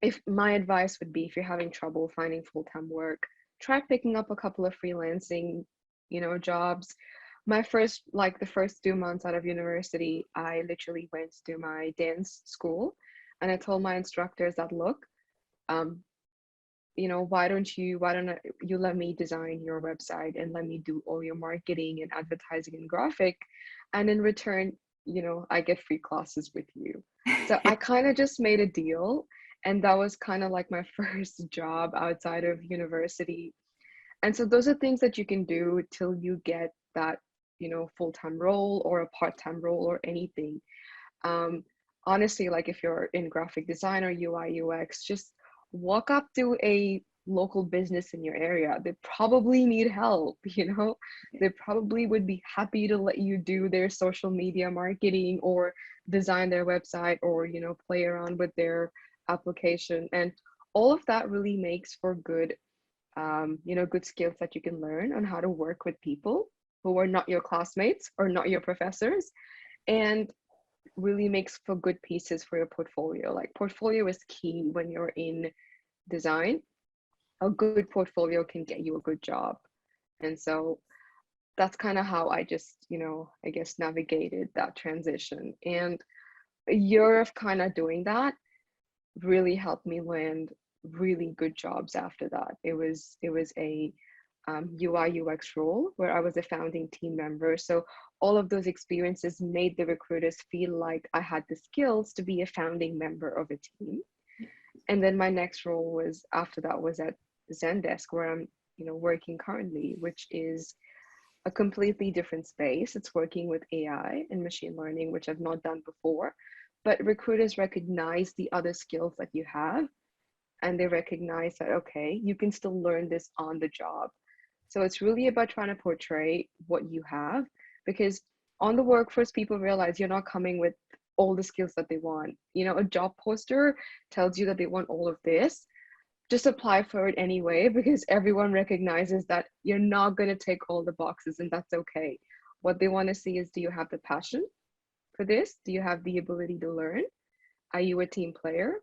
[SPEAKER 5] if my advice would be, if you're having trouble finding full-time work, try picking up a couple of freelancing, jobs. The first 2 months out of university, I literally went to my dance school, and I told my instructors that, look, why don't you let me design your website and let me do all your marketing and advertising and graphic, and in return, I get free classes with you. So I kind of just made a deal. And that was kind of like my first job outside of university. And so those are things that you can do till you get that, full-time role or a part-time role or anything. Honestly, like if you're in graphic design or UI, UX, just walk up to a local business in your area. They probably need help, They probably would be happy to let you do their social media marketing or design their website or, play around with their application. And all of that really makes for good good skills that you can learn on how to work with people who are not your classmates or not your professors, and really makes for good pieces for your portfolio. Like portfolio is key when you're in design. A good portfolio can get you a good job. And so that's kind of how I just I guess navigated that transition. And a year of kind of doing that really helped me land really good jobs after that. It was a UI UX role where I was a founding team member. So all of those experiences made the recruiters feel like I had the skills to be a founding member of a team. And then my next role was after that was at Zendesk, where I'm working currently, which is a completely different space. It's working with AI and machine learning, which I've not done before. But recruiters recognize the other skills that you have, and they recognize that, okay, you can still learn this on the job. So it's really about trying to portray what you have, because on the workforce, people realize you're not coming with all the skills that they want. A job poster tells you that they want all of this. Just apply for it anyway, because everyone recognizes that you're not going to take all the boxes, and that's okay. What they want to see is, do you have the passion for this? Do you have the ability to learn? Are you a team player?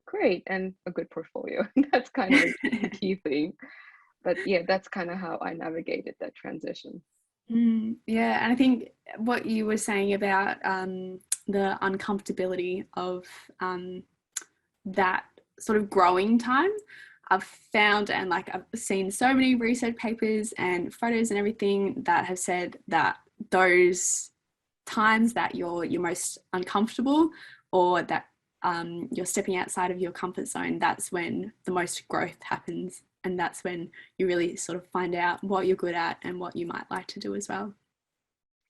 [SPEAKER 5] Great. And a good portfolio. That's kind of the key thing. But yeah, that's kind of how I navigated that transition.
[SPEAKER 1] Yeah, and I think what you were saying about the uncomfortability of that sort of growing time, I've found, and like I've seen so many research papers and photos and everything that have said that those times that you're most uncomfortable, or that you're stepping outside of your comfort zone, that's when the most growth happens. And that's when you really sort of find out what you're good at and what you might like to do as well.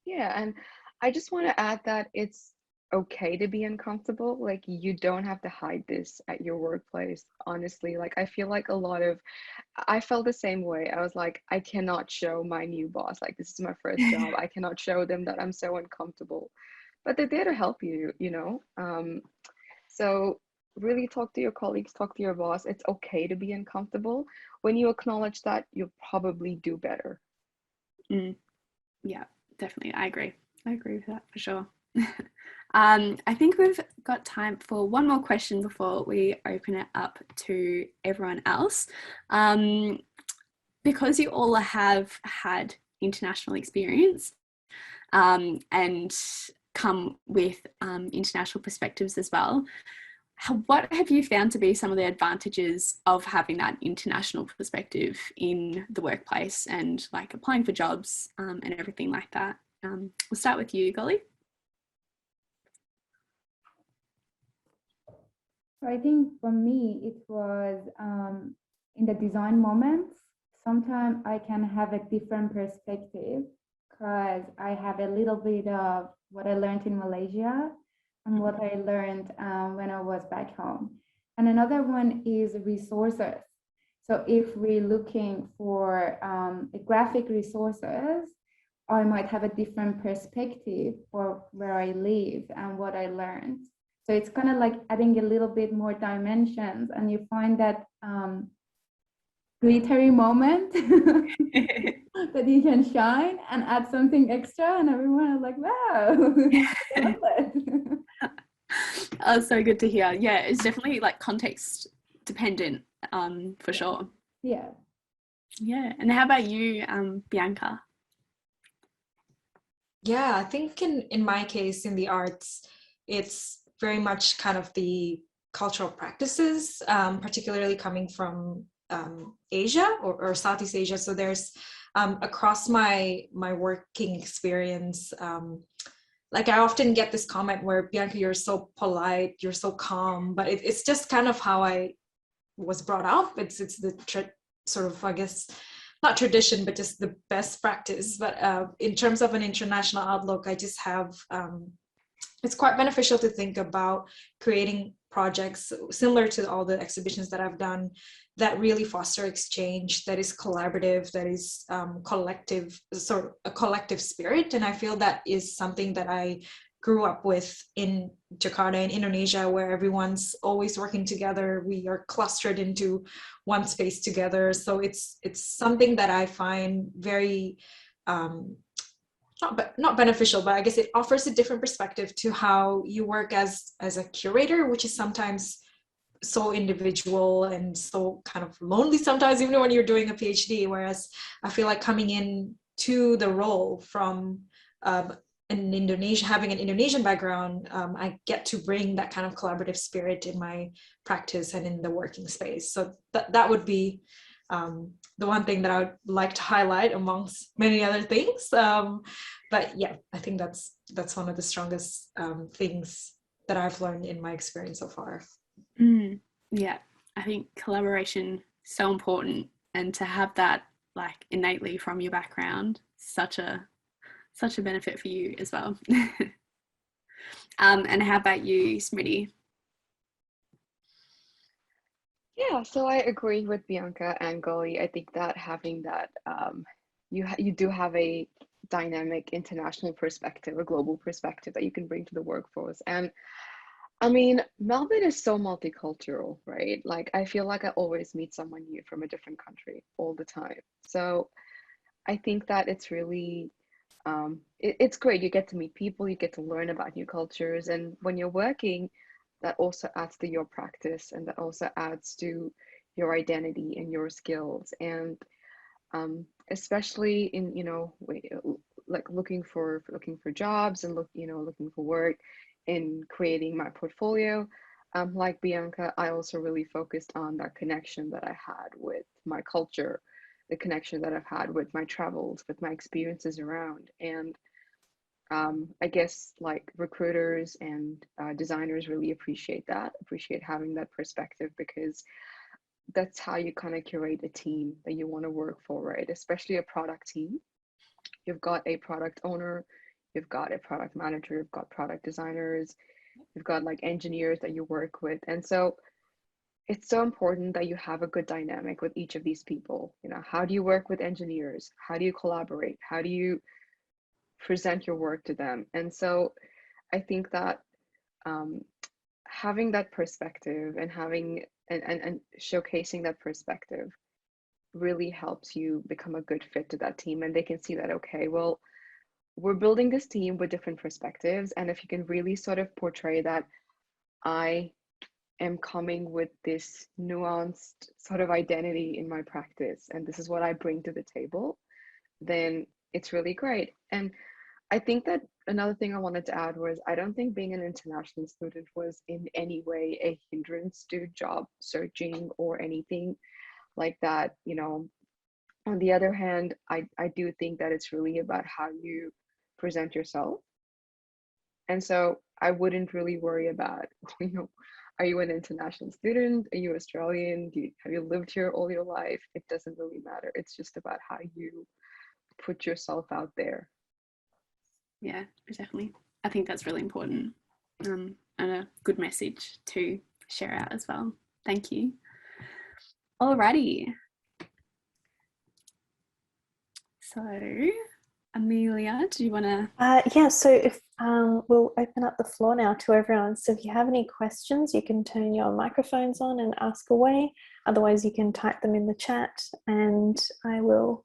[SPEAKER 5] Yeah, and I just want to add that it's okay to be uncomfortable. Like, you don't have to hide this at your workplace. Honestly, like, I feel like I felt the same way. I was like, I cannot show my new boss, like, this is my first job. I cannot show them that I'm so uncomfortable. But they're there to help you, So really talk to your colleagues, talk to your boss. It's okay to be uncomfortable. When you acknowledge that, you'll probably do better.
[SPEAKER 1] Yeah, definitely. I agree with that for sure. I think we've got time for one more question before we open it up to everyone else. Because you all have had international experience and come with international perspectives as well, what have you found to be some of the advantages of having that international perspective in the workplace and like applying for jobs and everything like that? We'll start with you, Golly.
[SPEAKER 4] So I think for me, it was in the design moments. Sometimes I can have a different perspective because I have a little bit of what I learned in Malaysia and what I learned when I was back home. And another one is resources. So if we're looking for graphic resources, I might have a different perspective for where I live and what I learned. So it's kind of like adding a little bit more dimensions, and you find that glittery moment that you can shine and add something extra, and everyone is like, wow.
[SPEAKER 1] Oh, so good to hear. Yeah, it's definitely like context dependent for sure.
[SPEAKER 4] Yeah.
[SPEAKER 1] And how about you, Bianca?
[SPEAKER 6] Yeah, I think in my case, in the arts, it's very much kind of the cultural practices, particularly coming from Asia or Southeast Asia. So there's across my working experience, like I often get this comment where, Bianca, you're so polite, you're so calm, but it's just kind of how I was brought up. It's the sort of, I guess, not tradition, but just the best practice. But in terms of an international outlook, I just have, it's quite beneficial to think about creating projects similar to all the exhibitions that I've done that really foster exchange, that is collaborative, that is collective, sort of a collective spirit. And I feel that is something that I grew up with in Jakarta, in Indonesia, where everyone's always working together. We are clustered into one space together. So it's something that I find very, not beneficial, but I guess it offers a different perspective to how you work as a curator, which is sometimes so individual and so kind of lonely sometimes, even when you're doing a PhD. Whereas I feel like coming in to the role from having an Indonesian background, I get to bring that kind of collaborative spirit in my practice and in the working space. So that would be the one thing that I would like to highlight amongst many other things. But yeah, I think that's one of the strongest things that I've learned in my experience so far.
[SPEAKER 1] Yeah, I think collaboration so important, and to have that like innately from your background, such a benefit for you as well. And how about you, Smriti?
[SPEAKER 5] Yeah, so I agree with Bianca and Goli. I think that having that, you do have a dynamic international perspective, a global perspective that you can bring to the workforce. And I mean, Melbourne is so multicultural, right? Like, I feel like I always meet someone new from a different country all the time. So I think that it's really, it's great. You get to meet people, you get to learn about new cultures. And when you're working, that also adds to your practice, and that also adds to your identity and your skills. And especially in, like looking for jobs and looking for work, in creating my portfolio. Like Bianca, I also really focused on that connection that I had with my culture, the connection that I've had with my travels, with my experiences around. And I guess like recruiters and designers really appreciate having that perspective, because that's how you kind of curate a team that you want to work for, right? Especially a product team. You've got a product owner, you've got a product manager, you've got product designers, you've got like engineers that you work with. And so it's so important that you have a good dynamic with each of these people. How do you work with engineers? How do you collaborate? How do you present your work to them? And so I think that having that perspective and having and showcasing that perspective really helps you become a good fit to that team, and they can see that, okay, well, we're building this team with different perspectives, and if you can really sort of portray that I am coming with this nuanced sort of identity in my practice, and this is what I bring to the table, then it's really great. And I think that another thing I wanted to add was, I don't think being an international student was in any way a hindrance to job searching or anything like that. On the other hand, I do think that it's really about how you present yourself. And so I wouldn't really worry about, are you an international student? Are you Australian? Have you lived here all your life? It doesn't really matter. It's just about how you put yourself out there.
[SPEAKER 1] Yeah, definitely. I think that's really important, and a good message to share out as well. Thank you. Alrighty. So, Amelia, do you want to?
[SPEAKER 2] Yeah, so if we'll open up the floor now to everyone. So if you have any questions, you can turn your microphones on and ask away. Otherwise, you can type them in the chat and I will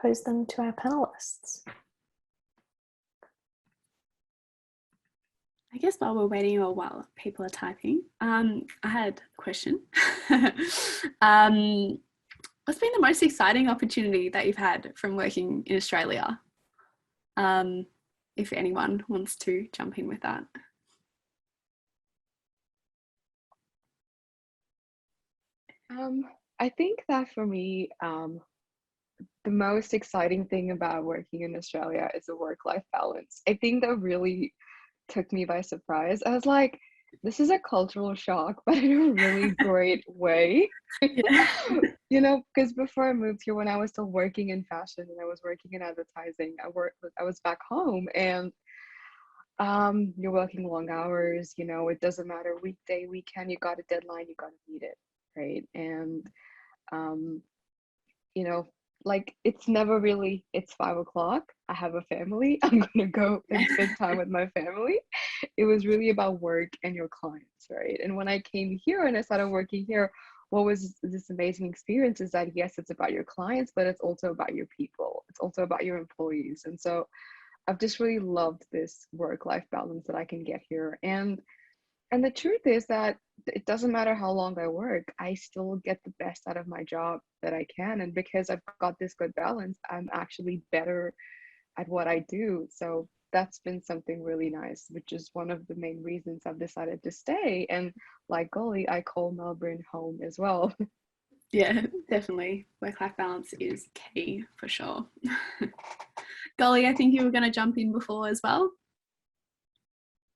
[SPEAKER 2] pose them to our panelists.
[SPEAKER 1] I guess while we're waiting, or while people are typing, I had a question. What's been the most exciting opportunity that you've had from working in Australia? If anyone wants to jump in with that.
[SPEAKER 5] I think that for me, the most exciting thing about working in Australia is the work-life balance. I think that really took me by surprise. I was like, this is a cultural shock, but in a really great way. Because before I moved here, when I was still working in fashion and I was working in advertising, I was back home, and you're working long hours, it doesn't matter, weekday, weekend, you got a deadline, you got to meet it, right? And like, it's never really, it's 5 o'clock, I have a family, I'm gonna go and spend time with my family. It was really about work and your clients, right? And when I came here and I started working here, what was this amazing experience is that, yes, it's about your clients, but it's also about your people, it's also about your employees. And so I've just really loved this work-life balance that I can get here. And the truth is that it doesn't matter how long I work, I still get the best out of my job that I can. And because I've got this good balance, I'm actually better at what I do. So that's been something really nice, which is one of the main reasons I've decided to stay. And like Golly, I call Melbourne home as well.
[SPEAKER 1] Yeah, definitely. Work-life balance is key for sure. Golly, I think you were going to jump in before as well.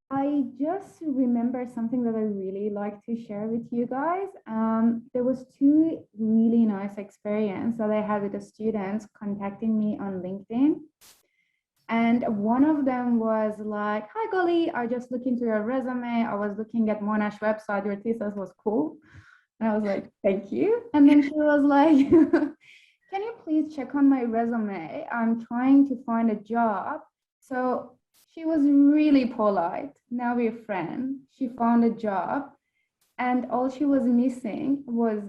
[SPEAKER 4] I just remember something that I really like to share with you guys. There was two really nice experience that I had with the students contacting me on LinkedIn. And one of them was like, "Hi, Golly, I just looked into your resume. I was looking at Monash website. Your thesis was cool." And I was like, "Thank you." And then she was like, "Can you please check on my resume? I'm trying to find a job." So she was really polite. Now we're friends. She found a job, and all she was missing was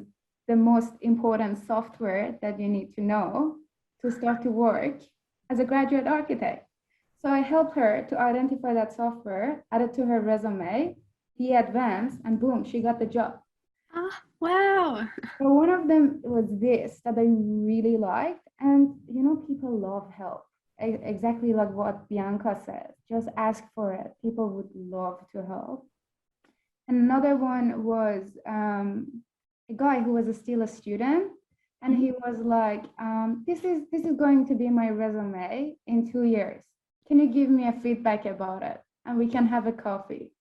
[SPEAKER 4] the most important software that you need to know to start to work as a graduate architect. So I helped her to identify that software, add it to her resume, be advanced, and boom, she got the job.
[SPEAKER 1] Ah, wow.
[SPEAKER 4] So one of them was this that I really liked. And people love help. Exactly like what Bianca said. Just ask for it. People would love to help. And another one was a guy who was still a student. And he was like, this is going to be my resume in 2 years. Can you give me a feedback about it? And we can have a coffee.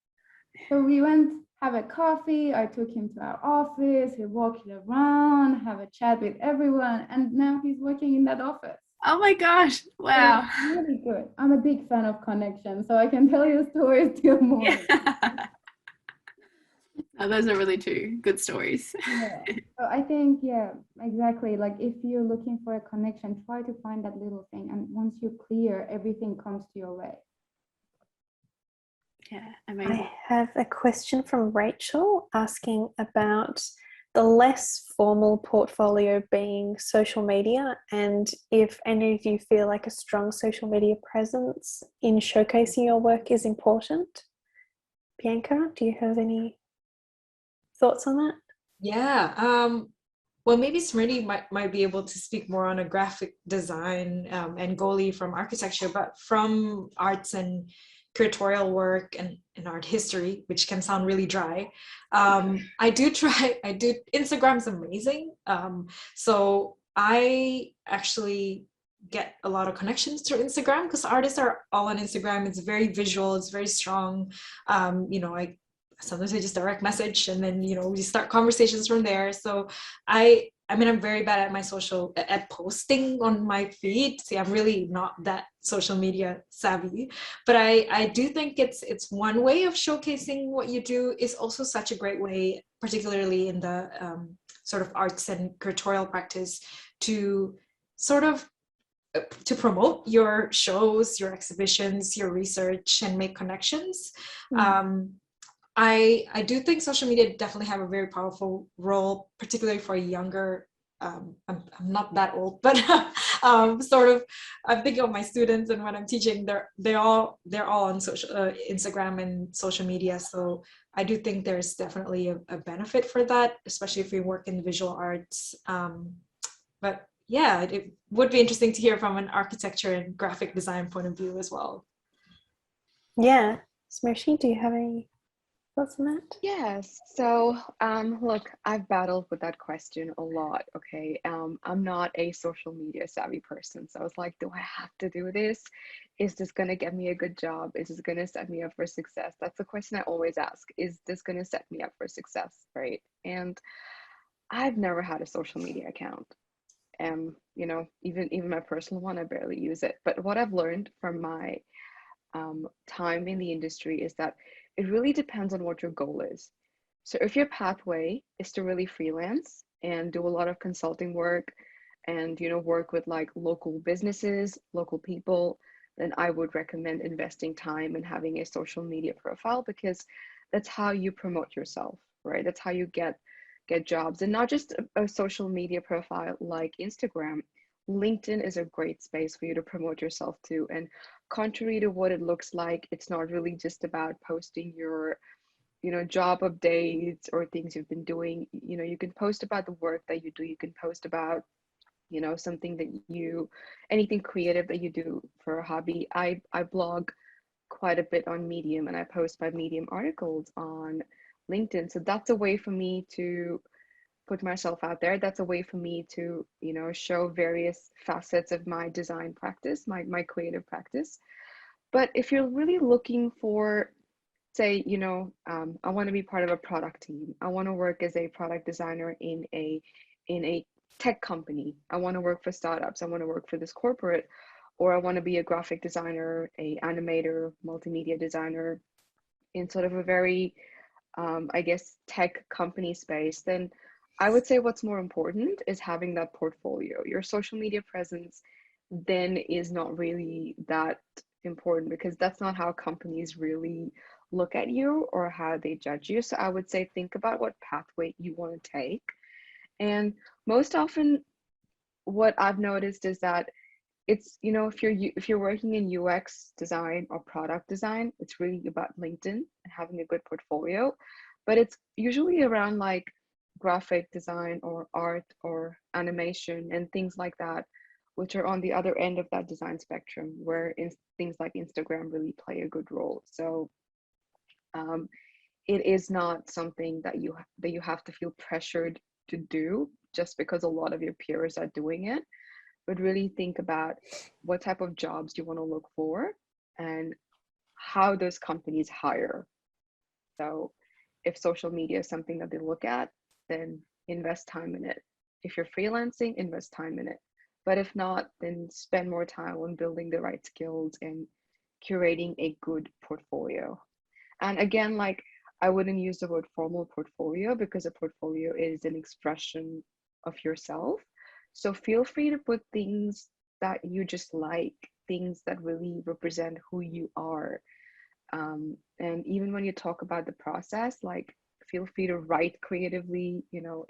[SPEAKER 4] So we went have a coffee. I took him to our office. He walked around, have a chat with everyone, and now he's working in that office.
[SPEAKER 1] Oh my gosh.
[SPEAKER 4] So
[SPEAKER 1] Wow.
[SPEAKER 4] it's really good. I'm a big fan of connection, so I can tell you stories till morning.
[SPEAKER 1] Oh, those are really two good stories.
[SPEAKER 4] Yeah. So I think, yeah, exactly. Like if you're looking for a connection, try to find that little thing. And once you're clear, everything comes to your way.
[SPEAKER 1] Yeah, amazing.
[SPEAKER 2] I have a question from Rachel asking about the less formal portfolio being social media, and if any of you feel like a strong social media presence in showcasing your work is important. Bianca, do you have any thoughts on that?
[SPEAKER 6] Yeah. Well, maybe Smriti might be able to speak more on a graphic design and Goli from architecture, but from arts and curatorial work and art history, which can sound really dry. Instagram's amazing. So I actually get a lot of connections through Instagram because artists are all on Instagram. It's very visual, it's very strong. Sometimes I just direct message and then, we start conversations from there. So I'm very bad at posting on my feed. See, I'm really not that social media savvy, but I do think it's one way of showcasing what you do. Is also such a great way, particularly in the sort of arts and curatorial practice, to sort of to promote your shows, your exhibitions, your research, and make connections. I do think social media definitely have a very powerful role, particularly for younger. I'm not that old, but sort of. I'm thinking of my students, and when I'm teaching, they're all on social Instagram and social media. So I do think there's definitely a benefit for that, especially if we work in visual arts. But yeah, it would be interesting to hear from an architecture and graphic design point of view as well.
[SPEAKER 2] Yeah, Smriti, do you have any thoughts on that?
[SPEAKER 5] Yes. So, look, I've battled with that question a lot. Okay. I'm not a social media savvy person. So I was like, do I have to do this? Is this going to get me a good job? Is this going to set me up for success? That's the question I always ask. Is this going to set me up for success? Right. And I've never had a social media account. Even my personal one, I barely use it. But what I've learned from my time in the industry is that it really depends on what your goal is. So if your pathway is to really freelance and do a lot of consulting work and work with like local businesses, local people, then I would recommend investing time and having a social media profile, because that's how you promote yourself, right? That's how you get jobs. And not just a social media profile like Instagram. LinkedIn is a great space for you to promote yourself too. And contrary to what it looks like, it's not really just about posting your job updates or things you've been doing. You can post about the work that you do. You can post about you know, something that you, anything creative that you do for a hobby. I blog quite a bit on Medium, and I post my Medium articles on LinkedIn. So that's a way for me to put myself out there. That's a way for me to, you know, show various facets of my design practice, my creative practice. But if you're really looking for, say, you know, I want to be part of a product team. I want to work as a product designer in a tech company. I want to work for startups. I want to work for this corporate, or I want to be a graphic designer, a animator, multimedia designer in sort of a very, I guess, tech company space. Then I would say what's more important is having that portfolio. Your social media presence then is not really that important, because that's not how companies really look at you or how they judge you. So I would say think about what pathway you want to take. And most often what I've noticed is that it's, you know, if you're working in UX design or product design, it's really about LinkedIn and having a good portfolio. But it's usually around like graphic design or art or animation and things like that, which are on the other end of that design spectrum, where things like Instagram really play a good role. So it is not something that you have to feel pressured to do just because a lot of your peers are doing it, but really think about what type of jobs you want to look for and how those companies hire. So if social media is something that they look at, then invest time in it. If you're freelancing, invest time in it. But if not, then spend more time on building the right skills and curating a good portfolio. And again, like, I wouldn't use the word formal portfolio, because a portfolio is an expression of yourself. So feel free to put things that you just like, things that really represent who you are. And even when you talk about the process, like, feel free to write creatively. You know,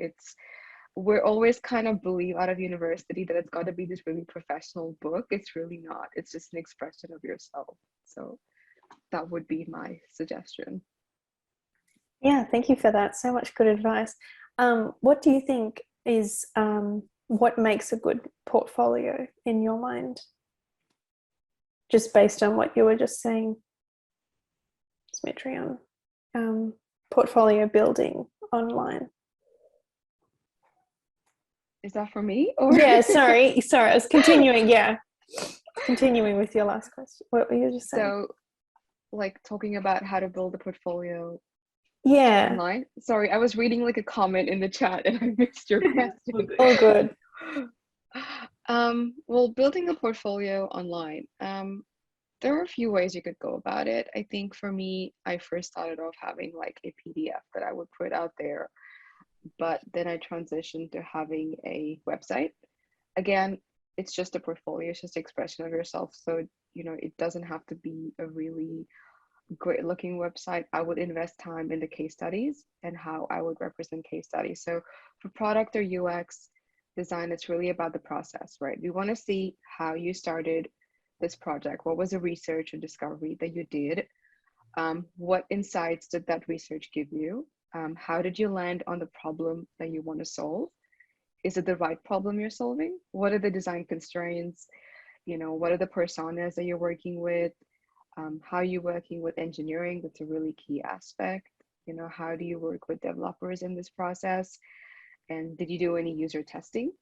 [SPEAKER 5] we're always kind of believe out of university that it's got to be this really professional book. It's really not. It's just an expression of yourself. So that would be my suggestion.
[SPEAKER 2] Yeah, thank you for that. So much good advice. What do you think is what makes a good portfolio in your mind? Just based on what you were just saying, Smitri, on portfolio building online.
[SPEAKER 5] Is that for me? Or?
[SPEAKER 2] Yeah, sorry, I was continuing. Yeah, continuing with your last question. What were you just saying?
[SPEAKER 5] So, like, talking about how to build a portfolio.
[SPEAKER 2] Yeah.
[SPEAKER 5] Online. Sorry, I was reading like a comment in the chat and I missed your question.
[SPEAKER 2] All good.
[SPEAKER 5] Well, building a portfolio online. There are a few ways you could go about it. I think for me, I first started off having like a PDF that I would put out there, but then I transitioned to having a website. Again, it's just a portfolio, it's just an expression of yourself. So, you know, it doesn't have to be a really great looking website. I would invest time in the case studies and how I would represent case studies. So for product or UX design, it's really about the process, right? We want to see how you started this project. What was the research or discovery that you did? What insights did that research give you? How did you land on the problem that you want to solve? Is it the right problem you're solving? What are the design constraints? You know, what are the personas that you're working with? How are you working with engineering? That's a really key aspect. You know, how do you work with developers in this process? And did you do any user testing?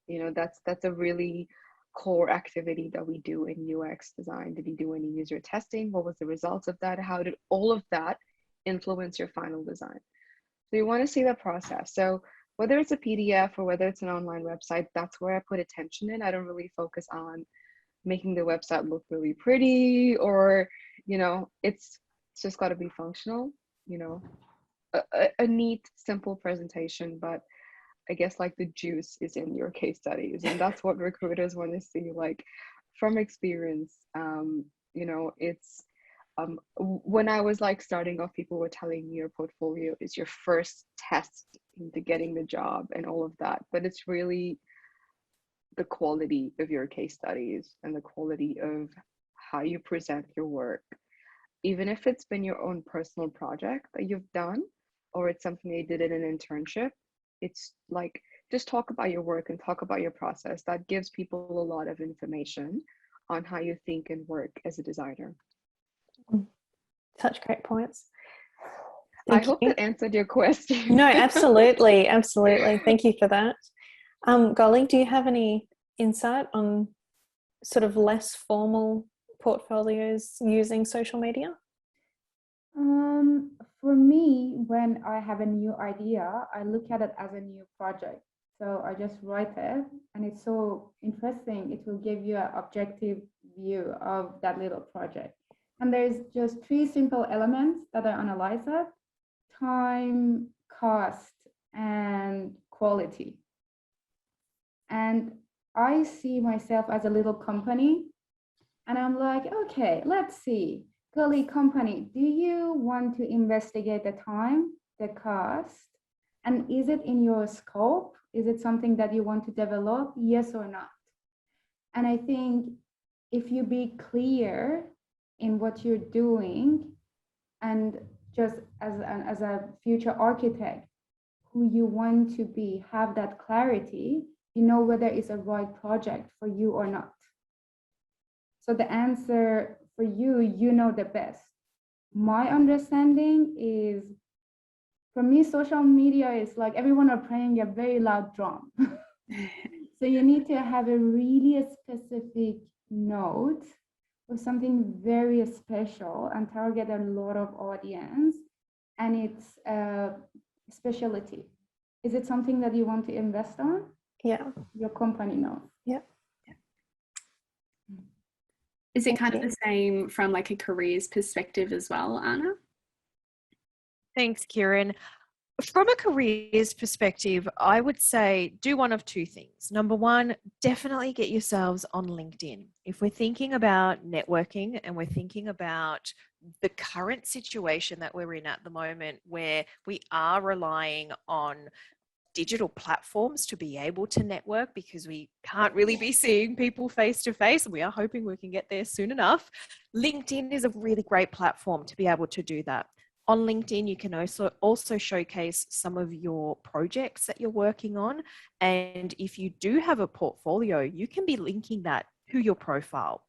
[SPEAKER 5] You know, that's a really core activity that we do in UX design. Did you do any user testing? What was the results of that? How did all of that influence your final design? So you want to see that process. So whether it's a PDF or whether it's an online website, that's where I put attention in. I don't really focus on making the website look really pretty, or, you know, it's just got to be functional, you know, a neat, simple presentation. But I guess like the juice is in your case studies, and that's what recruiters want to see. Like, from experience, you know, it's when I was like starting off, people were telling me your portfolio is your first test into getting the job and all of that, but it's really the quality of your case studies and the quality of how you present your work. Even if it's been your own personal project that you've done, or it's something you did in an internship, it's like, just talk about your work and talk about your process. That gives people a lot of information on how you think and work as a designer.
[SPEAKER 2] Such great points.
[SPEAKER 5] I hope that answered your question.
[SPEAKER 2] No, absolutely. Absolutely. Thank you for that. Golly, do you have any insight on sort of less formal portfolios using social media?
[SPEAKER 4] For me, when I have a new idea, I look at it as a new project. So I just write it, and it's so interesting. It will give you an objective view of that little project. And there's just 3 simple elements that I analyze it: time, cost, and quality. And I see myself as a little company, and I'm like, okay, let's see. Girly company, do you want to investigate the time, the cost, and is it in your scope? Is it something that you want to develop? Yes or not? And I think if you be clear in what you're doing, and just as a future architect, who you want to be, have that clarity, you know whether it's a right project for you or not. So the answer for you, you know the best. My understanding is, for me, social media is like everyone are playing a very loud drum. So you need to have a really specific note or something very special and target a lot of audience, and it's a specialty. Is it something that you want to invest on?
[SPEAKER 2] Yeah.
[SPEAKER 4] Your company knows.
[SPEAKER 2] Yeah.
[SPEAKER 1] Is it kind of the same from like a careers perspective as well, Anna?
[SPEAKER 3] Thanks, Kieran. From a careers perspective, I would say do one of 2 things. Number one, definitely get yourselves on LinkedIn. If we're thinking about networking and we're thinking about the current situation that we're in at the moment, where we are relying on digital platforms to be able to network because we can't really be seeing people face to face, and we are hoping we can get there soon enough. LinkedIn is a really great platform to be able to do that. On LinkedIn, you can also showcase some of your projects that you're working on. And if you do have a portfolio, you can be linking that to your profile.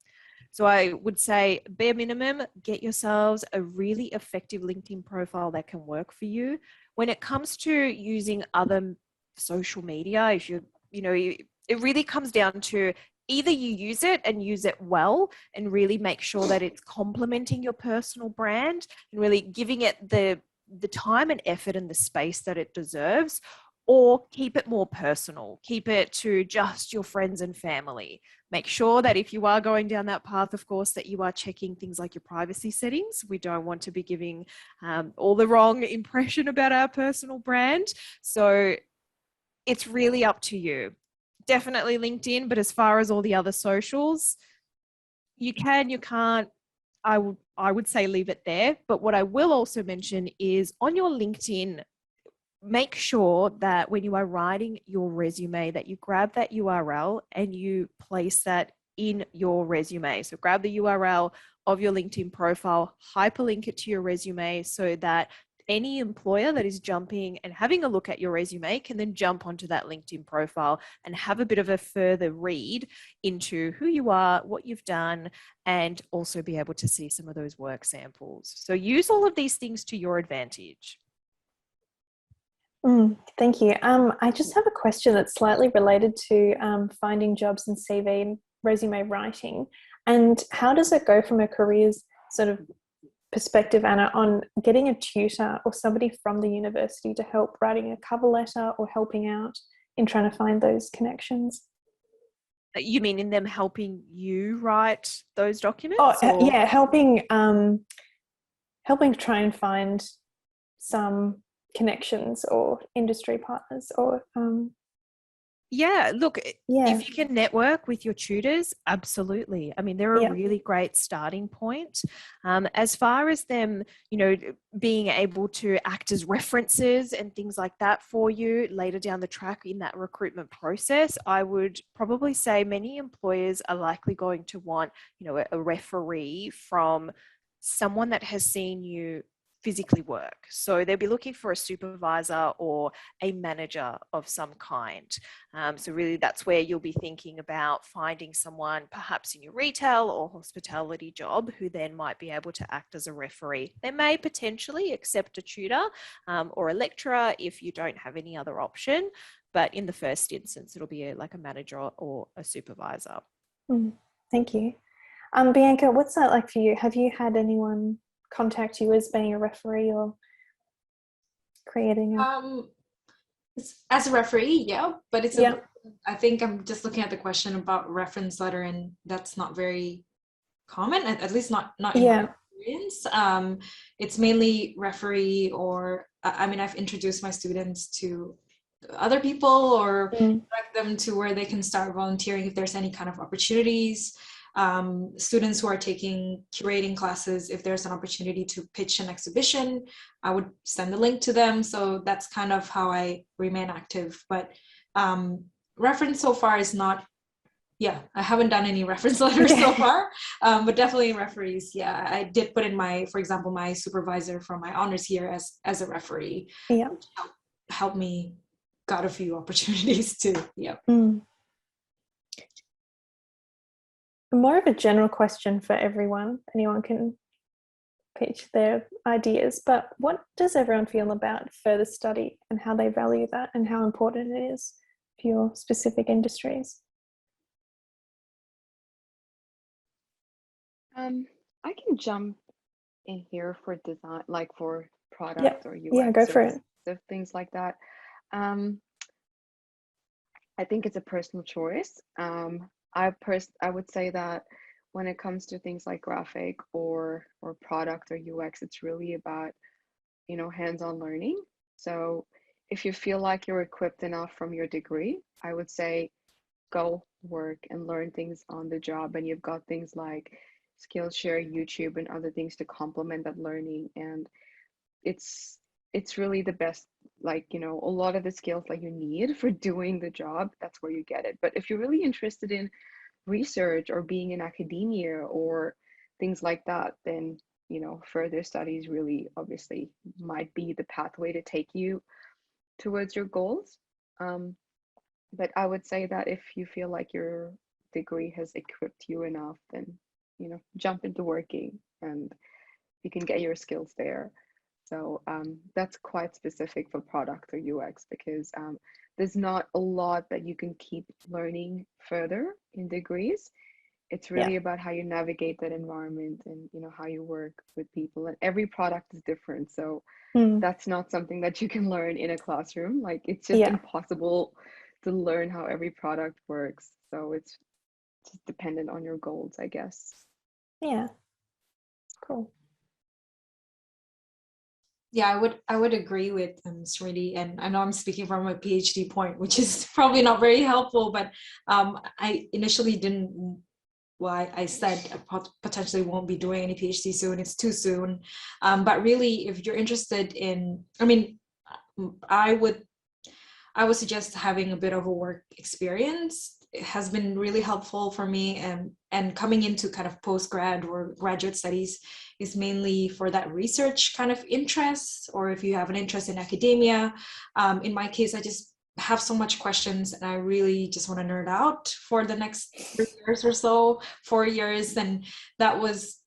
[SPEAKER 3] So I would say, bare minimum, get yourselves a really effective LinkedIn profile that can work for you. When it comes to using other social media, if it really comes down to either you use it and use it well and really make sure that it's complementing your personal brand and really giving it the time and effort and the space that it deserves, or keep it more personal, keep it to just your friends and family. Make sure that if you are going down that path, of course, that you are checking things like your privacy settings. We don't want to be giving all the wrong impression about our personal brand. So it's really up to you. Definitely LinkedIn, but as far as all the other socials, you can, you can't. I would say leave it there. But what I will also mention is on your LinkedIn, make sure that when you are writing your resume that you grab that URL and you place that in your resume. So grab the URL of your LinkedIn profile, hyperlink it to your resume so that any employer that is jumping and having a look at your resume can then jump onto that LinkedIn profile and have a bit of a further read into who you are, what you've done, and also be able to see some of those work samples. So use all of these things to your advantage.
[SPEAKER 2] Thank you. I just have a question that's slightly related to finding jobs and CV and resume writing. And how does it go from a careers sort of perspective, Anna, on getting a tutor or somebody from the university to help writing a cover letter or helping out in trying to find those connections?
[SPEAKER 3] You mean in them helping you write those documents?
[SPEAKER 2] Oh, yeah, helping try and find some connections or industry partners or
[SPEAKER 3] yeah, look,
[SPEAKER 2] yeah.
[SPEAKER 3] if you can network with your tutors, absolutely. I mean, they're a really great starting point. As far as them, being able to act as references and things like that for you later down the track in that recruitment process, I would probably say many employers are likely going to want, a referee from someone that has seen you physically work. So they'll be looking for a supervisor or a manager of some kind. So really that's where you'll be thinking about finding someone perhaps in your retail or hospitality job who then might be able to act as a referee. They may potentially accept a tutor or a lecturer if you don't have any other option, but in the first instance, it'll be like a manager or a supervisor.
[SPEAKER 2] Thank you. Bianca, what's that like for you? Have you had anyone contact you as being a referee or creating a...
[SPEAKER 6] As a referee, yeah, but it's I think I'm just looking at the question about reference letter, and that's not very common, at least not in my experience. It's mainly referee, or I mean, I've introduced my students to other people or direct them to where they can start volunteering if there's any kind of opportunities. Students who are taking curating classes, if there's an opportunity to pitch an exhibition, I would send the link to them. So that's kind of how I remain active. But reference so far is not, I haven't done any reference letters so far, but definitely referees. Yeah, I did put in for example, my supervisor from my honors here as a referee, which helped me got a few opportunities too.
[SPEAKER 2] More of a general question for everyone. Anyone can pitch their ideas, but what does everyone feel about further study and how they value that and how important it is for your specific industries?
[SPEAKER 5] I can jump in here for design, like for product or UX.
[SPEAKER 2] Yeah, go for it.
[SPEAKER 5] Things like that. I think it's a personal choice. I would say that when it comes to things like graphic or product or UX, it's really about, hands-on learning. So if you feel like you're equipped enough from your degree, I would say go work and learn things on the job. And you've got things like Skillshare, YouTube, and other things to complement that learning. And it's really the best, a lot of the skills that you need for doing the job, that's where you get it. But if you're really interested in research or being in academia or things like that, then further studies really obviously might be the pathway to take you towards your goals. But I would say that if you feel like your degree has equipped you enough, then jump into working and you can get your skills there. So that's quite specific for product or UX, because there's not a lot that you can keep learning further in degrees. It's really about how you navigate that environment and how you work with people, and every product is different. So that's not something that you can learn in a classroom. Like, it's just impossible to learn how every product works. So it's just dependent on your goals, I guess.
[SPEAKER 2] Yeah, cool.
[SPEAKER 6] Yeah, I would agree with Sriti, and I know I'm speaking from a PhD point, which is probably not very helpful, but I initially didn't. Well, I said I potentially won't be doing any PhD soon. It's too soon, but really, if you're interested in, I would suggest having a bit of a work experience. It has been really helpful for me, and coming into kind of postgrad or graduate studies is mainly for that research kind of interest, or if you have an interest in academia. In my case, I just have so much questions and I really just want to nerd out for the next 3 years or so, 4 years. And that was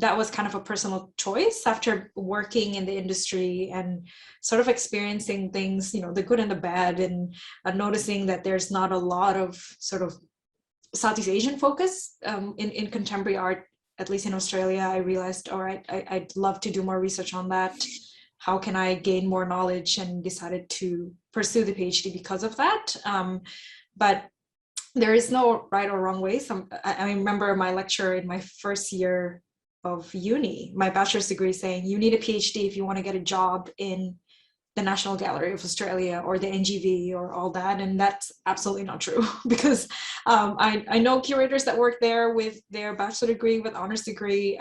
[SPEAKER 6] kind of a personal choice after working in the industry and sort of experiencing things, the good and the bad, and noticing that there's not a lot of sort of Southeast Asian focus in contemporary art, at least in Australia. I realized, all right, I'd love to do more research on that. How can I gain more knowledge? And decided to pursue the PhD because of that. But there is no right or wrong way. I remember my lecturer in my first year of uni, my bachelor's degree, saying you need a PhD if you want to get a job in the National Gallery of Australia or the NGV or all that. And that's absolutely not true, because I know curators that work there with their bachelor degree, with honors degree.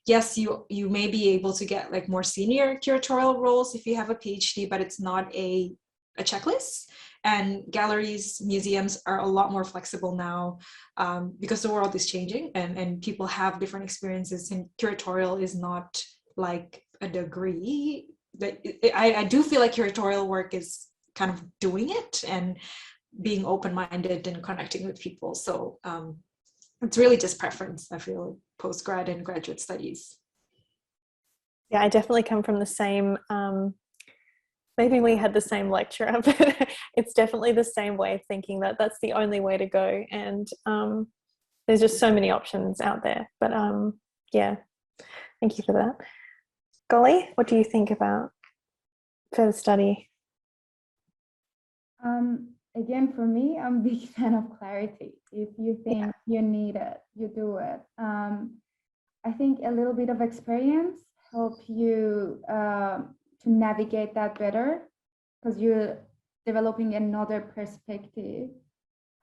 [SPEAKER 6] Yes, you may be able to get like more senior curatorial roles if you have a PhD, but it's not a checklist. And galleries, museums are a lot more flexible now because the world is changing and people have different experiences, and curatorial is not like a degree, that I do feel like curatorial work is kind of doing it and being open-minded and connecting with people. So it's really just preference, I feel, postgrad and graduate studies.
[SPEAKER 2] Yeah, I definitely come from the same, maybe we had the same lecturer, but it's definitely the same way of thinking that that's the only way to go. And there's just so many options out there. But yeah, thank you for that. Golly, what do you think about further study?
[SPEAKER 4] Again, for me, I'm a big fan of clarity. If you think you need it, you do it. I think a little bit of experience help you to navigate that better, because you're developing another perspective,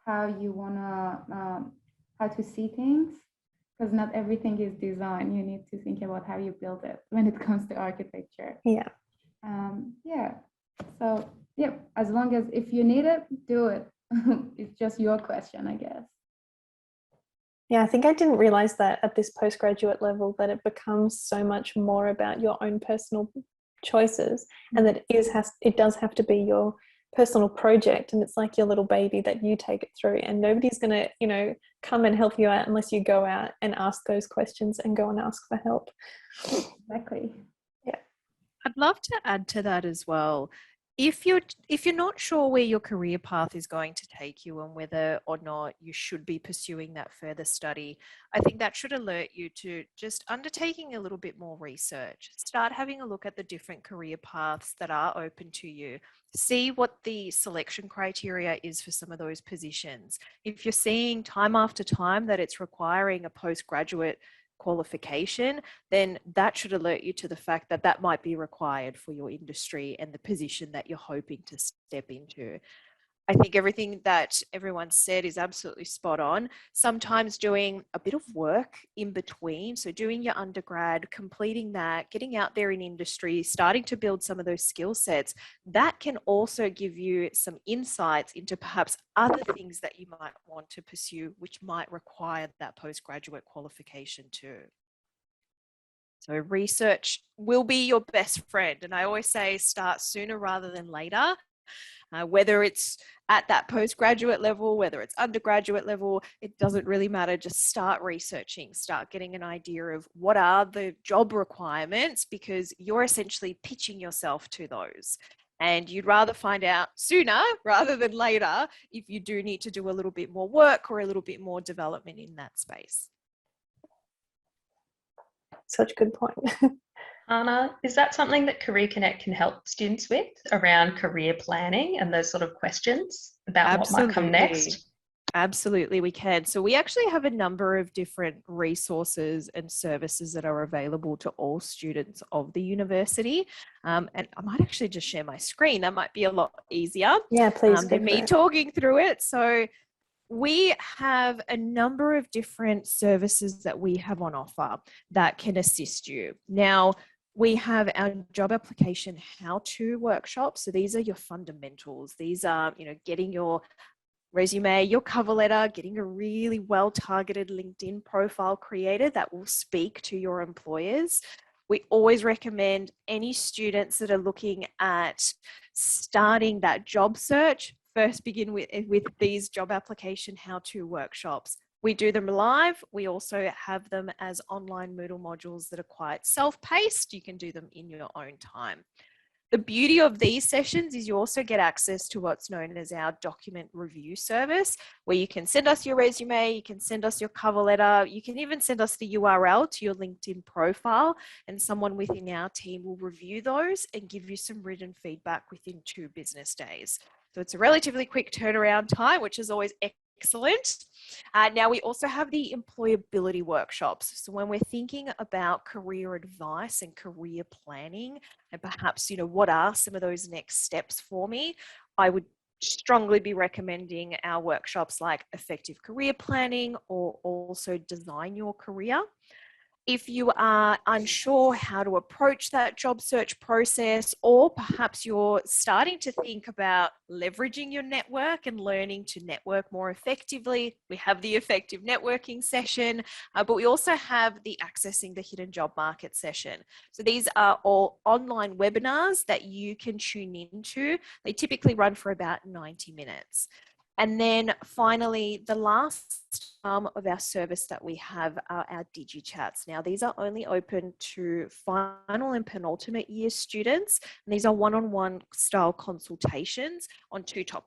[SPEAKER 4] how you wanna how to see things, because not everything is design. You need to think about how you build it when it comes to architecture.
[SPEAKER 2] Yeah.
[SPEAKER 4] Yeah. So yeah, as long as if you need it, do it. It's just your question, I guess.
[SPEAKER 2] Yeah, I think I didn't realize that at this postgraduate level that it becomes so much more about your own personal choices, and that it does have to be your personal project, and it's like your little baby that you take it through, and nobody's going to, you know, come and help you out unless you go out and ask those questions and go and ask for help.
[SPEAKER 4] Exactly.
[SPEAKER 2] Yeah.
[SPEAKER 3] I'd love to add to that as well. If you're not sure where your career path is going to take you and whether or not you should be pursuing that further study, I think that should alert you to just undertaking a little bit more research. Start having a look at the different career paths that are open to you. See what the selection criteria is for some of those positions. If you're seeing time after time that it's requiring a postgraduate qualification, then that should alert you to the fact that that might be required for your industry and the position that you're hoping to step into. I think everything that everyone said is absolutely spot on. Sometimes doing a bit of work in between, so doing your undergrad, completing that, getting out there in industry, starting to build some of those skill sets, that can also give you some insights into perhaps other things that you might want to pursue, which might require that postgraduate qualification too. So research will be your best friend. And I always say start sooner rather than later. Whether it's at that postgraduate level, whether it's undergraduate level, it doesn't really matter. Just start researching, start getting an idea of what are the job requirements, because you're essentially pitching yourself to those. And you'd rather find out sooner rather than later if you do need to do a little bit more work or a little bit more development in that space.
[SPEAKER 2] Such a good point.
[SPEAKER 7] Anna, is that something that Career Connect can help students with around career planning and those sort of questions about what might come next?
[SPEAKER 3] Absolutely, we can. So we actually have a number of different resources and services that are available to all students of the university. And I might actually just share my screen. That might be a lot easier.
[SPEAKER 2] Yeah, please.
[SPEAKER 3] Than me talking through it. So we have a number of different services that we have on offer that can assist you. Now, we have our job application how-to workshops. So these are your fundamentals. These are, getting your resume, your cover letter, getting a really well-targeted LinkedIn profile created that will speak to your employers. We always recommend any students that are looking at starting that job search, first begin with these job application how-to workshops. We do them live. We also have them as online Moodle modules that are quite self-paced. You can do them in your own time. The beauty of these sessions is you also get access to what's known as our document review service, where you can send us your resume, you can send us your cover letter, you can even send us the URL to your LinkedIn profile, and someone within our team will review those and give you some written feedback within 2 business days. So it's a relatively quick turnaround time, which is always excellent. Now we also have the employability workshops. So when we're thinking about career advice and career planning, and perhaps, what are some of those next steps for me, I would strongly be recommending our workshops like effective career planning or also design your career. If you are unsure how to approach that job search process, or perhaps you're starting to think about leveraging your network and learning to network more effectively, we have the effective networking session, but we also have the accessing the hidden job market session. So these are all online webinars that you can tune into. They typically run for about 90 minutes. And then finally, the last arm of our service that we have are our DigiChats. Now, these are only open to final and penultimate year students. And these are one-on-one style consultations on two topics.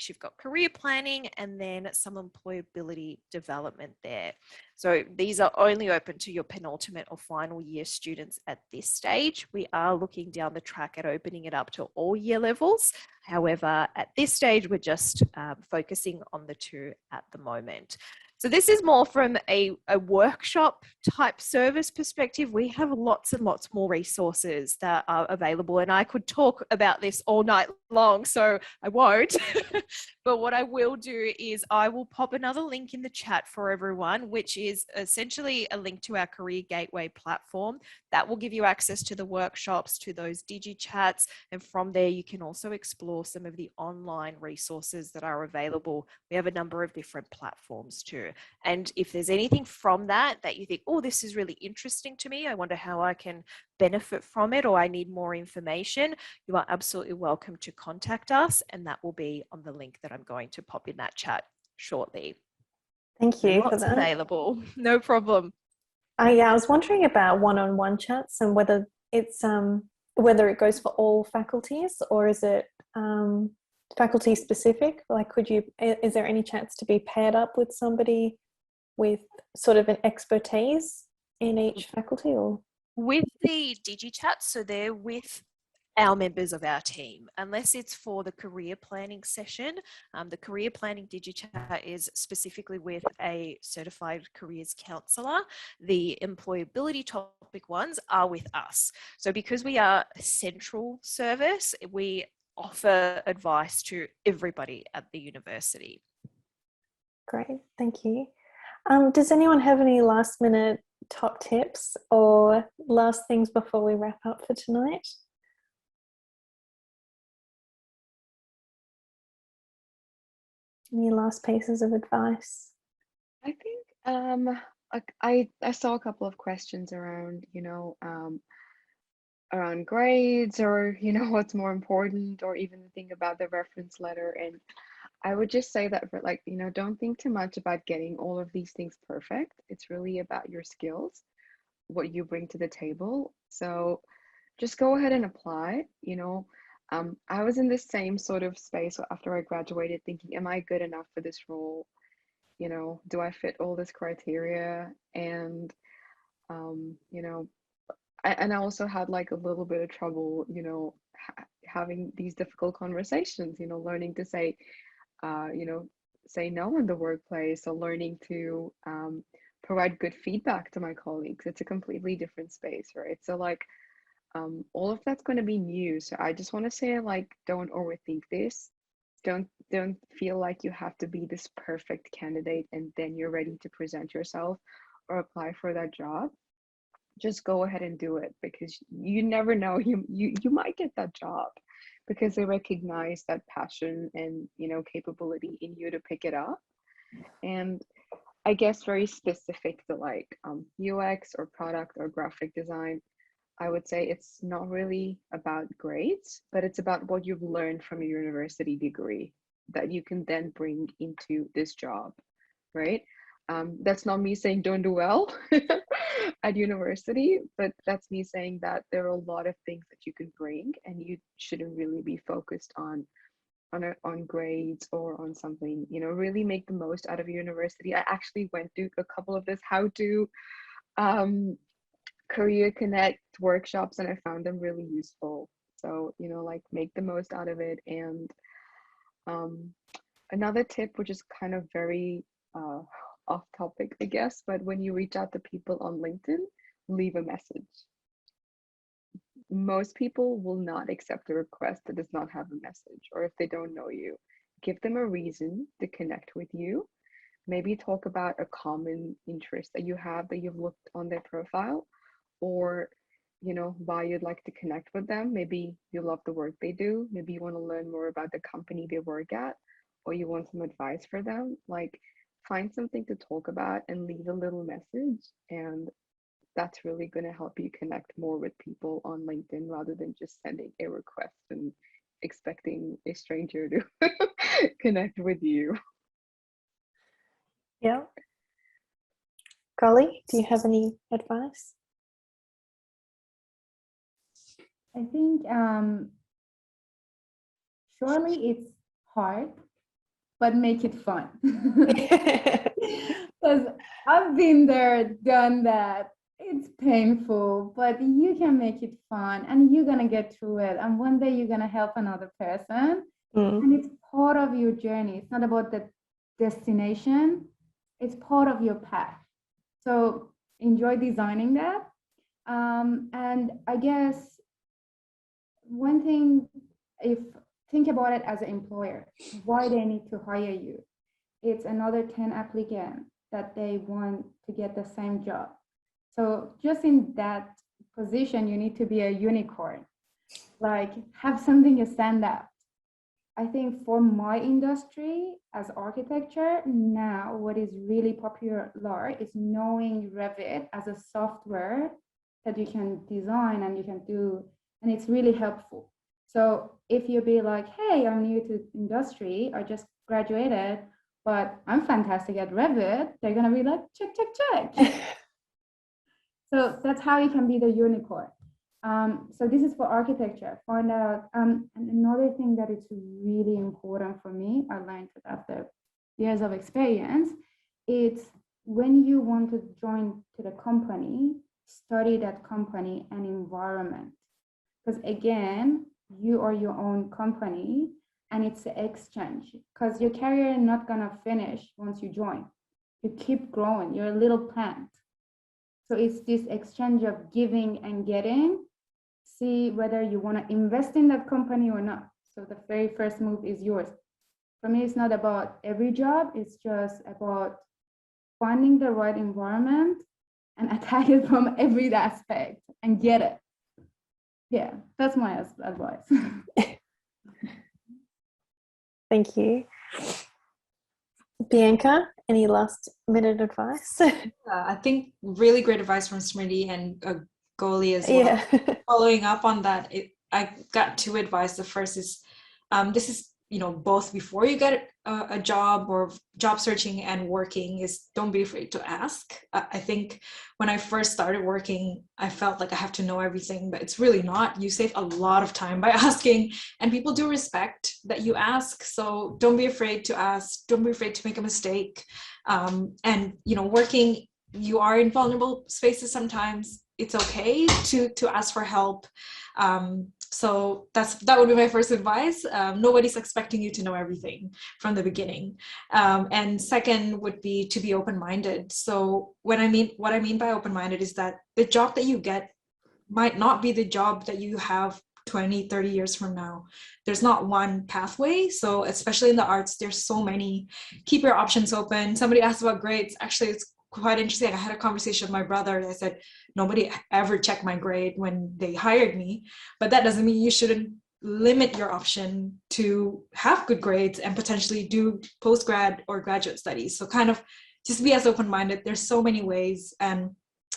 [SPEAKER 3] You've got career planning and then some employability development there. So these are only open to your penultimate or final year students at this stage. We are looking down the track at opening it up to all year levels. However, at this stage, we're just focusing on the two at the moment. So this is more from a workshop type service perspective. We have lots and lots more resources that are available, and I could talk about this all night long, so I won't. But what I will do is I will pop another link in the chat for everyone, which is essentially a link to our Career Gateway platform. That will give you access to the workshops, to those DigiChats, and from there you can also explore some of the online resources that are available. We have a number of different platforms too. And if there's anything from that you think, oh, this is really interesting to me, I wonder how I can benefit from it, or I need more information, you are absolutely welcome to contact us, and that will be on the link that I'm going to pop in that chat shortly.
[SPEAKER 2] Thank you
[SPEAKER 3] Lots
[SPEAKER 2] for that.
[SPEAKER 3] available, no problem.
[SPEAKER 2] Yeah, I was wondering about one-on-one chats and whether it's whether it goes for all faculties, or is it faculty specific? Like, is there any chance to be paired up with somebody with sort of an expertise in each faculty? Or
[SPEAKER 3] with the DigiChat, so they're with our members of our team, unless it's for the career planning session. The career planning DigiChat is specifically with a certified careers counsellor. The employability topic ones are with us. So because we are a central service, we offer advice to everybody at the university.
[SPEAKER 2] Great, thank you. Does anyone have any last minute top tips or last things before we wrap up for tonight? Any last pieces of advice?
[SPEAKER 5] I think I saw a couple of questions around, around grades, or what's more important, or even the thing about the reference letter. And I would just say that for don't think too much about getting all of these things perfect. It's really about your skills, what you bring to the table. So just go ahead and apply. I was in the same sort of space after I graduated, thinking, am I good enough for this role? Do I fit all this criteria? And and I also had like a little bit of trouble, having these difficult conversations, learning to say, say no in the workplace, or learning to provide good feedback to my colleagues. It's a completely different space, right? So like, all of that's going to be new. So I just want to say, like, don't overthink this. Don't feel like you have to be this perfect candidate and then you're ready to present yourself or apply for that job. Just go ahead and do it, because you never know, you might get that job because they recognize that passion and capability in you to pick it up. And I guess very specific to like UX or product or graphic design, I would say it's not really about grades, but it's about what you've learned from your university degree that you can then bring into this job, right? That's not me saying don't do well at university, but that's me saying that there are a lot of things that you can bring, and you shouldn't really be focused on grades or on something. Really make the most out of university. I actually went through a couple of this how to Career Connect workshops, and I found them really useful. So, like, make the most out of it. And another tip, which is kind of very off topic, I guess, but when you reach out to people on LinkedIn, leave a message. Most people will not accept a request that does not have a message, or if they don't know you, give them a reason to connect with you. maybe talk about a common interest that you have that you've looked on their profile, or why you'd like to connect with them. Maybe you love the work they do, maybe you want to learn more about the company they work at, or you want some advice for them. Like, find something to talk about and leave a little message, and that's really going to help you connect more with people on LinkedIn rather than just sending a request and expecting a stranger to connect with you.
[SPEAKER 2] Yeah. Golly, do you have any advice?
[SPEAKER 4] I think surely it's hard, but make it fun. Because I've been there, done that. It's painful, but you can make it fun and you're going to get through it. And one day you're going to help another person. And it's part of your journey. It's not about the destination. It's part of your path. So enjoy designing that. And I guess one thing, think about it as an employer, why they need to hire you. It's another 10 applicants that they want to get the same job. So just in that position, you need to be a unicorn, like have something to stand out. I think for my industry as architecture, now what is really popular is knowing Revit as a software that you can design and you can do, and it's really helpful. So if you be like, hey, I'm new to industry, I just graduated, but I'm fantastic at Revit, they're gonna be like, check, check, check. So that's how you can be the unicorn. So this is for architecture. Find out, and another thing that is really important for me, I learned it after years of experience, it's when you want to join to the company, study that company and environment. Because again, you are your own company and it's an exchange, because your career is not gonna finish once you join. You keep growing, you're a little plant. So it's this exchange of giving and getting. See whether you want to invest in that company or not. So the very first move is yours. For me, it's not about every job. It's just about finding the right environment and attack it from every aspect and get it. Yeah, that's my advice.
[SPEAKER 2] Thank you. Bianca, any last minute advice?
[SPEAKER 6] I think really great advice from Smriti and Goli as well.
[SPEAKER 2] Yeah.
[SPEAKER 6] Following up on that, I got two advice. The first is, this is, both before you get a job or job searching and working, is don't be afraid to ask. I think when I first started working, I felt like I have to know everything, but it's really not. You save a lot of time by asking, and people do respect that you ask. So don't be afraid to ask. Don't be afraid to make a mistake. And working, you are in vulnerable spaces sometimes. It's okay to ask for help. So that would be my first advice. Nobody's expecting you to know everything from the beginning. And second would be to be open-minded. So what I mean by open-minded is that the job that you get might not be the job that you have 20, 30 years from now. There's not one pathway. So especially in the arts, there's so many. Keep your options open. Somebody asked about grades. Actually, it's quite interesting. I had a conversation with my brother and I said, nobody ever checked my grade when they hired me, but that doesn't mean you shouldn't limit your option to have good grades and potentially do post-grad or graduate studies. So kind of just be as open-minded. There's so many ways, and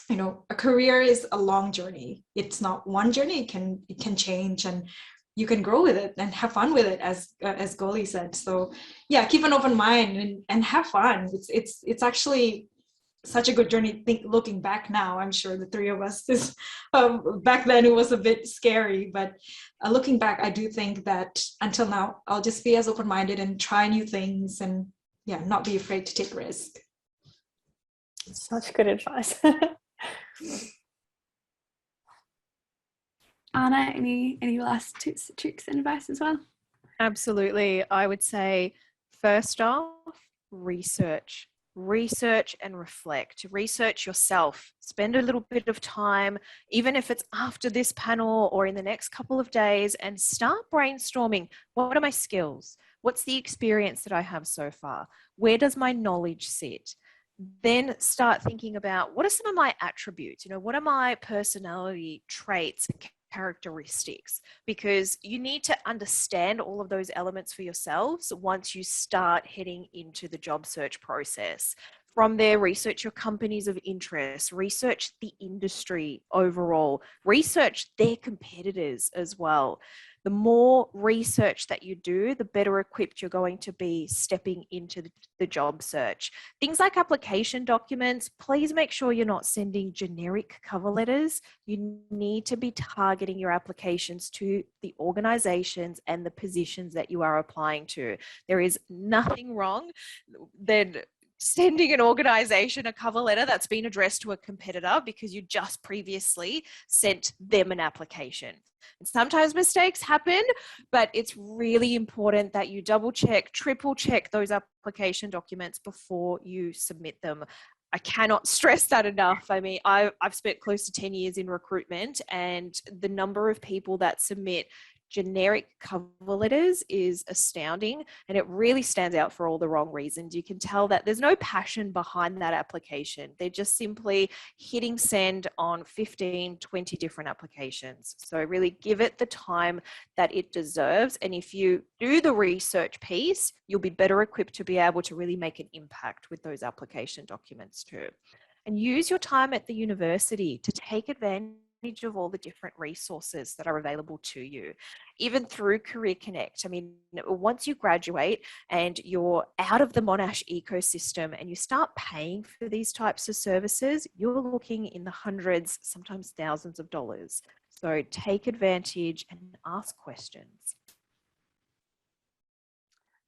[SPEAKER 6] a career is a long journey. It's not one journey. It can change, and you can grow with it and have fun with it, as Goli said. So yeah, keep an open mind and have fun. It's actually such a good journey. Looking back now, I'm sure the three of us is back then it was a bit scary, but looking back, I do think that until now I'll just be as open-minded and try new things, and yeah, not be afraid to take risk.
[SPEAKER 2] Such good advice.
[SPEAKER 1] Anna, any last tips, tricks and advice as well?
[SPEAKER 3] Absolutely. I would say, first off, research. research and reflect. Research yourself. Spend a little bit of time, even if it's after this panel or in the next couple of days, and start brainstorming. What are my skills? What's the experience that I have so far? Where does my knowledge sit? Then start thinking about, what are some of my attributes? You know, what are my personality traits and characteristics? Because you need to understand all of those elements for yourselves once you start heading into the job search process. From there, research your companies of interest, research the industry overall, research their competitors as well. The more research that you do, the better equipped you're going to be stepping into the job search. Things like application documents, please make sure you're not sending generic cover letters. You need to be targeting your applications to the organizations and the positions that you are applying to. There is nothing wrong than sending an organization a cover letter that's been addressed to a competitor because you just previously sent them an application. And sometimes mistakes happen, but it's really important that you double check, triple check those application documents before you submit them. I cannot stress that enough. I mean, I've spent close to 10 years in recruitment, and the number of people that submit generic cover letters is astounding, and it really stands out for all the wrong reasons. You can tell that there's no passion behind that application. They're just simply hitting send on 15, 20 different applications. So really give it the time that it deserves. And if you do the research piece, you'll be better equipped to be able to really make an impact with those application documents too. And use your time at the university to take advantage of all the different resources that are available to you, even through Career Connect. I mean, once you graduate and you're out of the Monash ecosystem and you start paying for these types of services, you're looking in the hundreds, sometimes thousands of dollars. So take advantage and ask questions.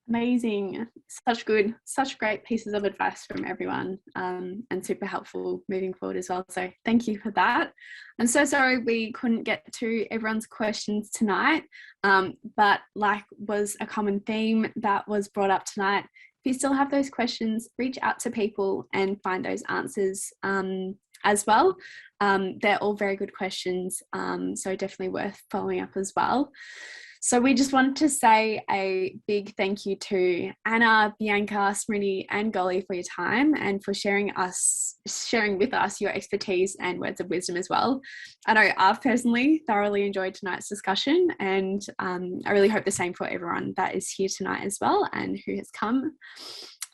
[SPEAKER 1] Amazing. Such great pieces of advice from everyone, and super helpful moving forward as well. So thank you for that. I'm so sorry we couldn't get to everyone's questions tonight, but like was a common theme that was brought up tonight, if you still have those questions, reach out to people and find those answers as well. They're all very good questions, so definitely worth following up as well. So we just wanted to say a big thank you to Anna, Bianca, Smriti and Golly for your time and for sharing with us your expertise and words of wisdom as well. I know I've personally thoroughly enjoyed tonight's discussion, and I really hope the same for everyone that is here tonight as well and who has come.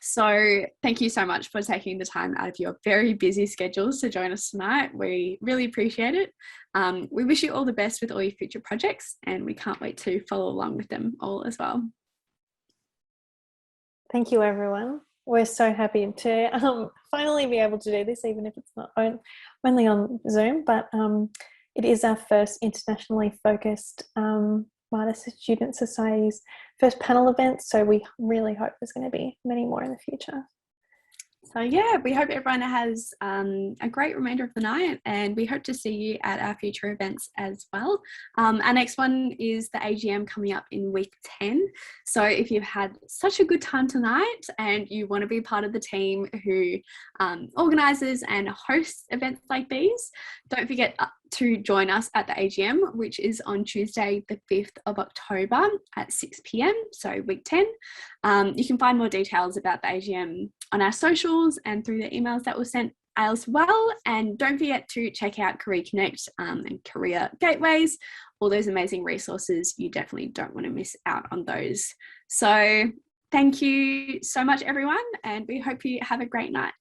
[SPEAKER 1] So thank you so much for taking the time out of your very busy schedules to join us tonight. We really appreciate it. We wish you all the best with all your future projects, and we can't wait to follow along with them all as well.
[SPEAKER 2] Thank you, everyone. We're so happy to finally be able to do this, even if it's not only on Zoom, but it is our first internationally focused MADA Student Society's first panel event, so we really hope there's going to be many more in the future.
[SPEAKER 1] So yeah, we hope everyone has a great remainder of the night, and we hope to see you at our future events as well. Our next one is the AGM coming up in week 10. So if you've had such a good time tonight and you want to be part of the team who organises and hosts events like these, don't forget to join us at the AGM, which is on Tuesday the 5th of October at 6 p.m, so week 10. You can find more details about the AGM on our socials and through the emails that were sent as well. And don't forget to check out Career Connect and Career Gateways, all those amazing resources. You definitely don't want to miss out on those. So thank you so much, everyone, and we hope you have a great night.